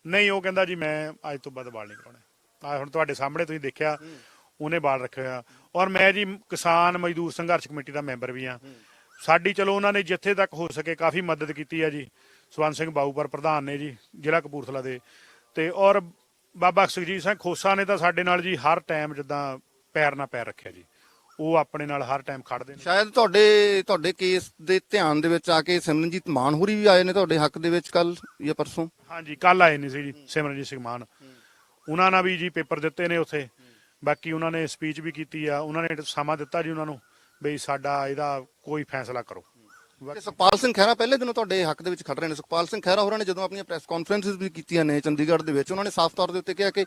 Speaker 4: ਨਹੀਂ, ਉਹ ਕਹਿੰਦਾ ਜੀ ਮੈਂ ਅੱਜ ਤੋਂ ਬਾਅਦ ਬਾਲ ਨਹੀਂ ਕਟਾਉਣੇ। ਆ ਹੁਣ ਤੁਹਾਡੇ ਸਾਹਮਣੇ ਤੁਸੀਂ ਦੇਖਿਆ, ਉਹਨੇ ਬਾਲ ਰੱਖੇ ਹੋਇਆ। ਔਰ ਮੈਂ ਜੀ ਕਿਸਾਨ ਮਜ਼ਦੂਰ ਸੰਘਰਸ਼ ਕਮੇਟੀ ਦਾ ਮੈਂਬਰ ਵੀ ਹਾਂ। ਸਾਡੀ ਚਲੋ ਉਹਨਾਂ ਨੇ ਜਿੱਥੇ ਤੱਕ ਹੋ ਸਕੇ ਕਾਫੀ ਮਦਦ ਕੀਤੀ ਹੈ ਜੀ। ਸਵੰਤ ਸਿੰਘ ਬਾਊਪਰ ਪ੍ਰਧਾਨ ਨੇ ਜੀ ਜ਼ਿਲ੍ਹਾ ਕਪੂਰਥਲਾ ਦੇ, ਤੇ ਔਰ ਬਾਬਾ ਸੁਖਜੀਤ ਸਿੰਘ ਖੋਸਾ ਨੇ ਤਾਂ ਸਾਡੇ ਨਾਲ ਜੀ ਹਰ ਟਾਈਮ ਜਿੱਦਾਂ ਪੈਰ ਨਾਲ ਪੈਰ ਰੱਖਿਆ ਜੀ, ਉਹ ਆਪਣੇ ਨਾਲ ਹਰ ਟਾਈਮ ਖੜਦੇ ਨੇ।
Speaker 3: ਸ਼ਾਇਦ ਤੁਹਾਡੇ ਕੇਸ ਦੇ ਧਿਆਨ ਦੇ ਵਿੱਚ ਆ ਕੇ ਸਿਮਰਨਜੀਤ ਮਾਨ ਹੋਰੀ ਵੀ ਆਏ ਨੇ ਤੁਹਾਡੇ ਹੱਕ ਦੇ ਵਿੱਚ ਕੱਲ ਜਾਂ ਪਰਸੋਂ?
Speaker 4: ਹਾਂਜੀ, ਕੱਲ ਆਏ ਨੇ ਸੀ ਜੀ ਸਿਮਰਨਜੀਤ ਸਿੰਘ ਮਾਨ, ਉਹਨਾਂ ਨਾਲ ਵੀ ਜੀ ਪੇਪਰ ਦਿੱਤੇ ਨੇ ਉੱਥੇ। ਬਾਕੀ ਉਹਨਾਂ ਨੇ ਸਪੀਚ ਵੀ ਕੀਤੀ ਆ, ਉਹਨਾਂ ਨੇ ਸਮਾਂ ਦਿੱਤਾ ਜੀ ਉਹਨਾਂ ਨੂੰ ਬਈ ਸਾਡਾ ਇਹਦਾ ਕੋਈ ਫੈਸਲਾ ਕਰੋ।
Speaker 3: ਸੁਖਪਾਲ ਸਿੰਘ ਖਹਿਰਾ ਪਹਿਲੇ ਦਿਨੋਂ ਤੁਹਾਡੇ ਹੱਕ ਦੇ ਵਿੱਚ ਖੜ ਰਹੇ ਨੇ। ਸੁਖਪਾਲ ਸਿੰਘ ਖਹਿਰਾ ਹੋਰਾਂ ਨੇ ਜਦੋਂ ਆਪਣੀਆਂ ਪ੍ਰੈਸ ਕਾਨਫਰੰਸਿਸ ਵੀ ਕੀਤੀਆਂ ਨੇ ਚੰਡੀਗੜ੍ਹ ਦੇ ਵਿੱਚ, ਉਹਨਾਂ ਨੇ ਸਾਫ਼ ਤੌਰ ਦੇ ਉੱਤੇ ਕਿਹਾ ਕਿ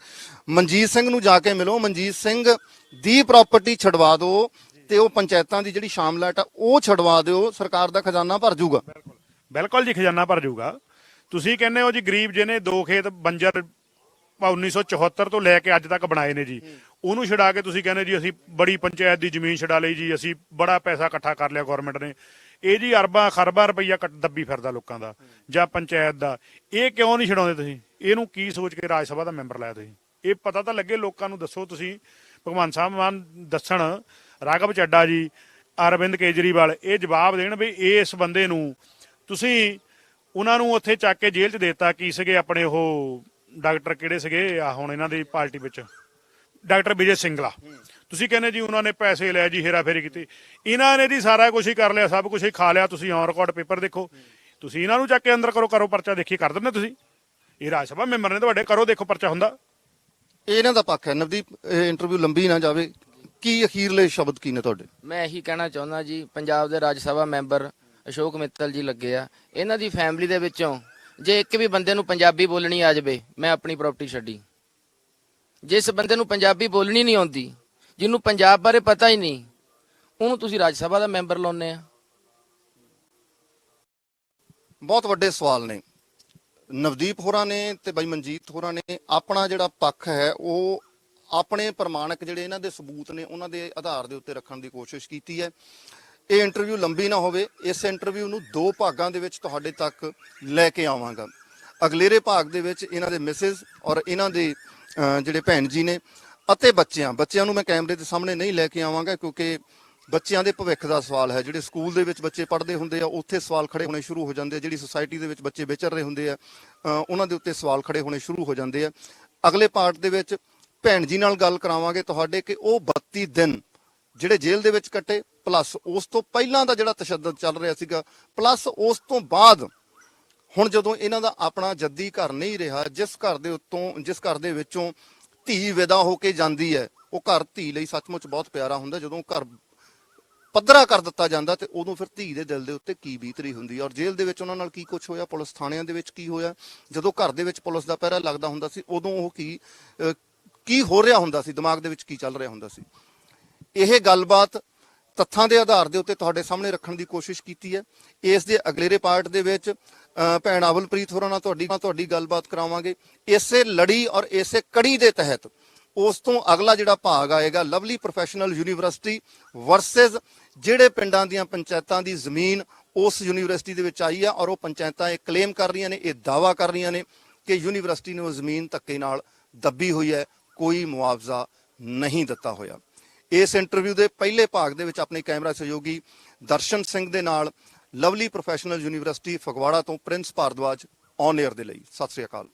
Speaker 3: ਮਨਜੀਤ ਸਿੰਘ ਨੂੰ ਜਾ ਕੇ ਮਿਲੋ, ਮਨਜੀਤ ਸਿੰਘ ਦੀ ਪ੍ਰਾਪਰਟੀ ਛਡਵਾ ਦਿਓ ਤੇ ਉਹ ਪੰਚਾਇਤਾਂ ਦੀ ਜਿਹੜੀ ਸ਼ਾਮਲਾਟ ਆ ਉਹ ਛਡਵਾ ਦਿਓ, ਸਰਕਾਰ ਦਾ ਖਜ਼ਾਨਾ ਭਰ ਜਾਊਗਾ।
Speaker 4: ਬਿਲਕੁਲ ਜੀ, ਖਜ਼ਾਨਾ ਭਰ ਜਾਊਗਾ। ਤੁਸੀਂ ਕਹਿੰਦੇ ਹੋ ਜੀ ਗਰੀਬ ਜਿਹਨੇ 2 ਖੇਤ ਬੰਜਰ 1974 ਤੋਂ ਲੈ ਕੇ ਅੱਜ ਤੱਕ ਬਣਾਏ ਨੇ ਜੀ, ਉਹਨੂੰ ਛਡਾ ਕੇ ਤੁਸੀਂ ਕਹਿੰਦੇ ਜੀ ਅਸੀਂ ਬੜੀ ਪੰਚਾਇਤ ਦੀ ਜ਼ਮੀਨ ਛਡਾ ਲਈ ਜੀ, ਅਸੀਂ ਬੜਾ ਪੈਸਾ ਇਕੱਠਾ ਕਰ ਲਿਆ ਗਵਰਨਮੈਂਟ ਨੇ। ਇਹ ਜੀ ਅਰਬਾਂ ਖਰਬਾਂ ਰੁਪਈਆ ਦੱਬੀ ਫਿਰਦਾ ਲੋਕਾਂ ਦਾ ਜਾਂ ਪੰਚਾਇਤ ਦਾ। ਇਹ ਕਿਉਂ ਨਹੀਂ ਛਡਾਉਂਦੇ ਤੁਸੀਂ? ਇਹਨੂੰ ਕੀ ਸੋਚ ਕੇ ਰਾਜ ਸਭਾ ਦਾ ਮੈਂਬਰ ਲਾਇਆ ਤੁਸੀਂ? ਇਹ ਪਤਾ ਤਾਂ ਲੱਗੇ ਲੋਕਾਂ ਨੂੰ, ਦੱਸੋ ਤੁਸੀਂ ਭਗਵੰਤ ਸਾਹਿਬ ਮਾਨ ਦੱਸਣ, ਰਾਘਵ ਚੱਡਾ ਜੀ, ਅਰਵਿੰਦ ਕੇਜਰੀਵਾਲ ਇਹ ਜਵਾਬ ਦੇਣ ਵੀ ਇਸ ਬੰਦੇ ਨੂੰ ਤੁਸੀਂ ਉਹਨਾਂ ਨੂੰ ਉੱਥੇ ਚੱਕ ਕੇ ਜੇਲ੍ਹ 'ਚ ਦੇਤਾ। ਕੀ ਸੀਗੇ ਆਪਣੇ ਉਹ ਡਾਕਟਰ ਕਿਹੜੇ ਸੀਗੇ ਆ ਹੁਣ ਇਹਨਾਂ ਦੀ ਪਾਰਟੀ ਵਿੱਚ, ਡਾਕਟਰ ਵਿਜੇ ਸਿੰਗਲਾ। ਤੁਸੀਂ ਕਹਿੰਦੇ ਜੀ ਉਹਨਾਂ ਨੇ ਪੈਸੇ ਲਿਆ ਜੀ, ਹੇਰਾਫੇਰੀ ਕੀਤੀ। ਇਹਨਾਂ ਨੇ ਜੀ ਸਾਰਾ ਕੁਝ ਹੀ ਕਰ ਲਿਆ, ਸਭ ਕੁਝ ਹੀ ਖਾ ਲਿਆ। ਤੁਸੀਂ ਔਨ ਰਿਕਾਰਡ ਪੇਪਰ ਦੇਖੋ, ਤੁਸੀਂ ਇਹਨਾਂ ਨੂੰ ਚੱਕ ਕੇ ਅੰਦਰ ਕਰੋ ਪਰਚਾ, ਦੇਖੀ ਕਰ ਦਿੰਦੇ ਤੁਸੀਂ। ਇਹ ਰਾਜ ਸਭਾ ਮੈਂਬਰ ਨੇ ਤੁਹਾਡੇ, ਕਰੋ ਦੇਖੋ ਪਰਚਾ ਹੁੰਦਾ।
Speaker 3: ਇਹ ਇਹਨਾਂ ਦਾ ਪੱਖ ਹੈ। ਨਵਦੀਪ, ਇਹ ਇੰਟਰਵਿਊ ਲੰਬੀ ਨਾ ਜਾਵੇ, ਕੀ ਅਖੀਰਲੇ ਸ਼ਬਦ ਕੀ ਨੇ ਤੁਹਾਡੇ?
Speaker 5: ਮੈਂ ਇਹੀ ਕਹਿਣਾ ਚਾਹੁੰਦਾ ਜੀ, ਪੰਜਾਬ ਦੇ ਰਾਜ ਸਭਾ ਮੈਂਬਰ ਅਸ਼ੋਕ ਮਿੱਤਲ ਜੀ ਲੱਗੇ ਆ, ਇਹਨਾਂ ਦੀ ਫੈਮਿਲੀ ਦੇ ਵਿੱਚੋਂ ਜੇ ਇੱਕ ਵੀ ਬੰਦੇ ਨੂੰ ਪੰਜਾਬੀ ਬੋਲਣੀ ਆ ਜਾਵੇ, ਮੈਂ ਆਪਣੀ ਪ੍ਰਾਪਰਟੀ ਛੱਡੀ। ਜਿਸ ਬੰਦੇ ਨੂੰ ਪੰਜਾਬੀ ਬੋਲਣੀ ਨਹੀਂ ਆਉਂਦੀ, ਜਿਹਨੂੰ ਪੰਜਾਬ ਬਾਰੇ ਪਤਾ ਹੀ ਨਹੀਂ, ਉਹਨੂੰ ਤੁਸੀਂ ਰਾਜ ਸਭਾ ਦਾ ਮੈਂਬਰ ਲਾਉਂਦੇ ਆ।
Speaker 3: ਬਹੁਤ ਵੱਡੇ ਸਵਾਲ ਨੇ। ਨਵਦੀਪ ਹੋਰਾਂ ਨੇ ਤੇ ਬਾਈ ਮਨਜੀਤ ਹੋਰਾਂ ਨੇ ਆਪਣਾ ਜਿਹੜਾ ਪੱਖ ਹੈ ਉਹ ਆਪਣੇ ਪ੍ਰਮਾਣਿਕ ਜਿਹੜੇ ਇਹਨਾਂ ਦੇ ਸਬੂਤ ਨੇ ਉਹਨਾਂ ਦੇ ਆਧਾਰ ਦੇ ਉੱਤੇ ਰੱਖਣ ਦੀ ਕੋਸ਼ਿਸ਼ ਕੀਤੀ ਹੈ। ਇਹ ਇੰਟਰਵਿਊ ਲੰਬੀ ਨਾ ਹੋਵੇ, ਇਸ ਇੰਟਰਵਿਊ ਨੂੰ 2 ਭਾਗਾਂ ਦੇ ਵਿੱਚ ਤੁਹਾਡੇ ਤੱਕ ਲੈ ਕੇ ਆਵਾਂਗਾ। ਅਗਲੇਰੇ ਭਾਗ ਦੇ ਵਿੱਚ ਇਹਨਾਂ ਦੇ ਮਿਸਿਸ ਔਰ ਇਹਨਾਂ ਦੇ ਜਿਹੜੇ ਭੈਣ ਜੀ ਨੇ ਅਤੇ ਬੱਚਿਆਂ ਨੂੰ ਮੈਂ ਕੈਮਰੇ ਦੇ ਸਾਹਮਣੇ ਨਹੀਂ ਲੈ ਕੇ ਆਵਾਂਗਾ, ਕਿਉਂਕਿ ਬੱਚਿਆਂ ਦੇ ਭਵਿੱਖ ਦਾ ਸਵਾਲ ਹੈ। ਜਿਹੜੇ ਸਕੂਲ ਦੇ ਵਿੱਚ ਬੱਚੇ ਪੜ੍ਹਦੇ ਹੁੰਦੇ ਆ, ਉੱਥੇ ਸਵਾਲ ਖੜੇ ਹੋਣੇ ਸ਼ੁਰੂ ਹੋ ਜਾਂਦੇ ਆ। ਜਿਹੜੀ ਸੁਸਾਇਟੀ ਦੇ ਵਿੱਚ ਬੱਚੇ ਵਿਚਰ ਰਹੇ ਹੁੰਦੇ ਆ, ਉਹਨਾਂ ਦੇ ਉੱਤੇ ਸਵਾਲ ਖੜੇ ਹੋਣੇ ਸ਼ੁਰੂ ਹੋ ਜਾਂਦੇ ਆ। ਅਗਲੇ ਪਾਰਟ ਦੇ ਵਿੱਚ ਭੈਣ ਜੀ ਨਾਲ ਗੱਲ ਕਰਾਵਾਂਗੇ ਤੁਹਾਡੇ ਕਿ ਉਹ 32 ਦਿਨ ਜਿਹੜੇ ਜੇਲ੍ਹ ਦੇ ਵਿੱਚ ਕੱਟੇ, ਪਲੱਸ ਉਸ ਤੋਂ ਪਹਿਲਾਂ ਦਾ ਜਿਹੜਾ ਤਸ਼ੱਦਦ ਚੱਲ ਰਿਹਾ ਸੀਗਾ, ਪਲੱਸ ਉਸ ਤੋਂ ਬਾਅਦ ਹੁਣ ਜਦੋਂ ਇਹਨਾਂ ਦਾ ਆਪਣਾ ਜੱਦੀ ਘਰ ਨਹੀਂ ਰਿਹਾ, ਜਿਸ ਘਰ ਦੇ ਵਿੱਚੋਂ ਧੀ ਵਿਦਾ ਹੋ ਕੇ ਜਾਂਦੀ ਹੈ, ਉਹ ਘਰ ਧੀ ਲਈ ਸੱਚਮੁੱਚ ਬਹੁਤ ਪਿਆਰਾ ਹੁੰਦਾ। ਜਦੋਂ ਘਰ ਪੱਧਰਾ ਕਰ ਦਿੱਤਾ ਜਾਂਦਾ ਤੇ ਉਦੋਂ ਫਿਰ ਧੀ ਦੇ ਦਿਲ ਦੇ ਉੱਤੇ ਕੀ ਬੀਤ ਰਹੀ ਹੁੰਦੀ ਹੈ। ਔਰ ਜੇਲ੍ਹ ਦੇ ਵਿੱਚ ਉਹਨਾਂ ਨਾਲ ਕੀ ਕੁਝ ਹੋਇਆ, ਪੁਲਿਸ ਥਾਣਿਆਂ ਦੇ ਵਿੱਚ ਕੀ ਹੋਇਆ, ਜਦੋਂ ਘਰ ਦੇ ਵਿੱਚ ਪੁਲਿਸ ਦਾ ਪਹਿਰਾ ਲੱਗਦਾ ਹੁੰਦਾ ਸੀ, ਉਦੋਂ ਉਹ ਕੀ ਹੋ ਰਿਹਾ ਹੁੰਦਾ ਸੀ, ਦਿਮਾਗ ਦੇ ਵਿੱਚ ਕੀ ਚੱਲ ਰਿਹਾ ਹੁੰਦਾ ਸੀ। ਇਹ ਗੱਲਬਾਤ ਤੱਥਾਂ ਦੇ ਆਧਾਰ ਦੇ ਉੱਤੇ ਤੁਹਾਡੇ ਸਾਹਮਣੇ ਰੱਖਣ ਦੀ ਕੋਸ਼ਿਸ਼ ਕੀਤੀ ਹੈ। ਇਸ ਦੇ ਅਗਲੇਰੇ ਪਾਰਟ ਦੇ ਵਿੱਚ ਭੈਣ ਅਵਲਪ੍ਰੀਤ ਹੋਰਾਂ ਨਾਲ ਤੁਹਾਡੀ ਗੱਲਬਾਤ ਕਰਾਵਾਂਗੇ। ਇਸੇ ਲੜੀ ਔਰ ਇਸੇ ਕੜੀ ਦੇ ਤਹਿਤ ਉਸ ਤੋਂ ਅਗਲਾ ਜਿਹੜਾ ਭਾਗ ਆਏਗਾ, ਲਵਲੀ ਪ੍ਰੋਫੈਸ਼ਨਲ ਯੂਨੀਵਰਸਿਟੀ ਵਰਸਸ ਜਿਹੜੇ ਪਿੰਡਾਂ ਦੀਆਂ ਪੰਚਾਇਤਾਂ ਦੀ ਜ਼ਮੀਨ ਉਸ ਯੂਨੀਵਰਸਿਟੀ ਦੇ ਵਿੱਚ ਆਈ ਆ, ਔਰ ਉਹ ਪੰਚਾਇਤਾਂ ਇਹ ਕਲੇਮ ਕਰ ਰਹੀਆਂ ਨੇ, ਇਹ ਦਾਅਵਾ ਕਰ ਰਹੀਆਂ ਨੇ ਕਿ ਯੂਨੀਵਰਸਿਟੀ ਨੇ ਉਹ ਜ਼ਮੀਨ ਧੱਕੇ ਨਾਲ ਦੱਬੀ ਹੋਈ ਹੈ, ਕੋਈ ਮੁਆਵਜ਼ਾ ਨਹੀਂ ਦਿੱਤਾ ਹੋਇਆ। ਇਸ ਇੰਟਰਵਿਊ ਦੇ ਪਹਿਲੇ ਭਾਗ ਦੇ ਵਿੱਚ ਆਪਣੇ ਕੈਮਰਾ ਸਹਿਯੋਗੀ ਦਰਸ਼ਨ ਸਿੰਘ ਦੇ ਨਾਲ ਲਵਲੀ ਪ੍ਰੋਫੈਸ਼ਨਲ ਯੂਨੀਵਰਸਿਟੀ ਫਗਵਾੜਾ ਤੋਂ ਪ੍ਰਿੰਸ ਭਾਰਦਵਾਜ ਔਨ 에ਅਰ ਦੇ ਲਈ। ਸਤਿ ਸ੍ਰੀ ਅਕਾਲ।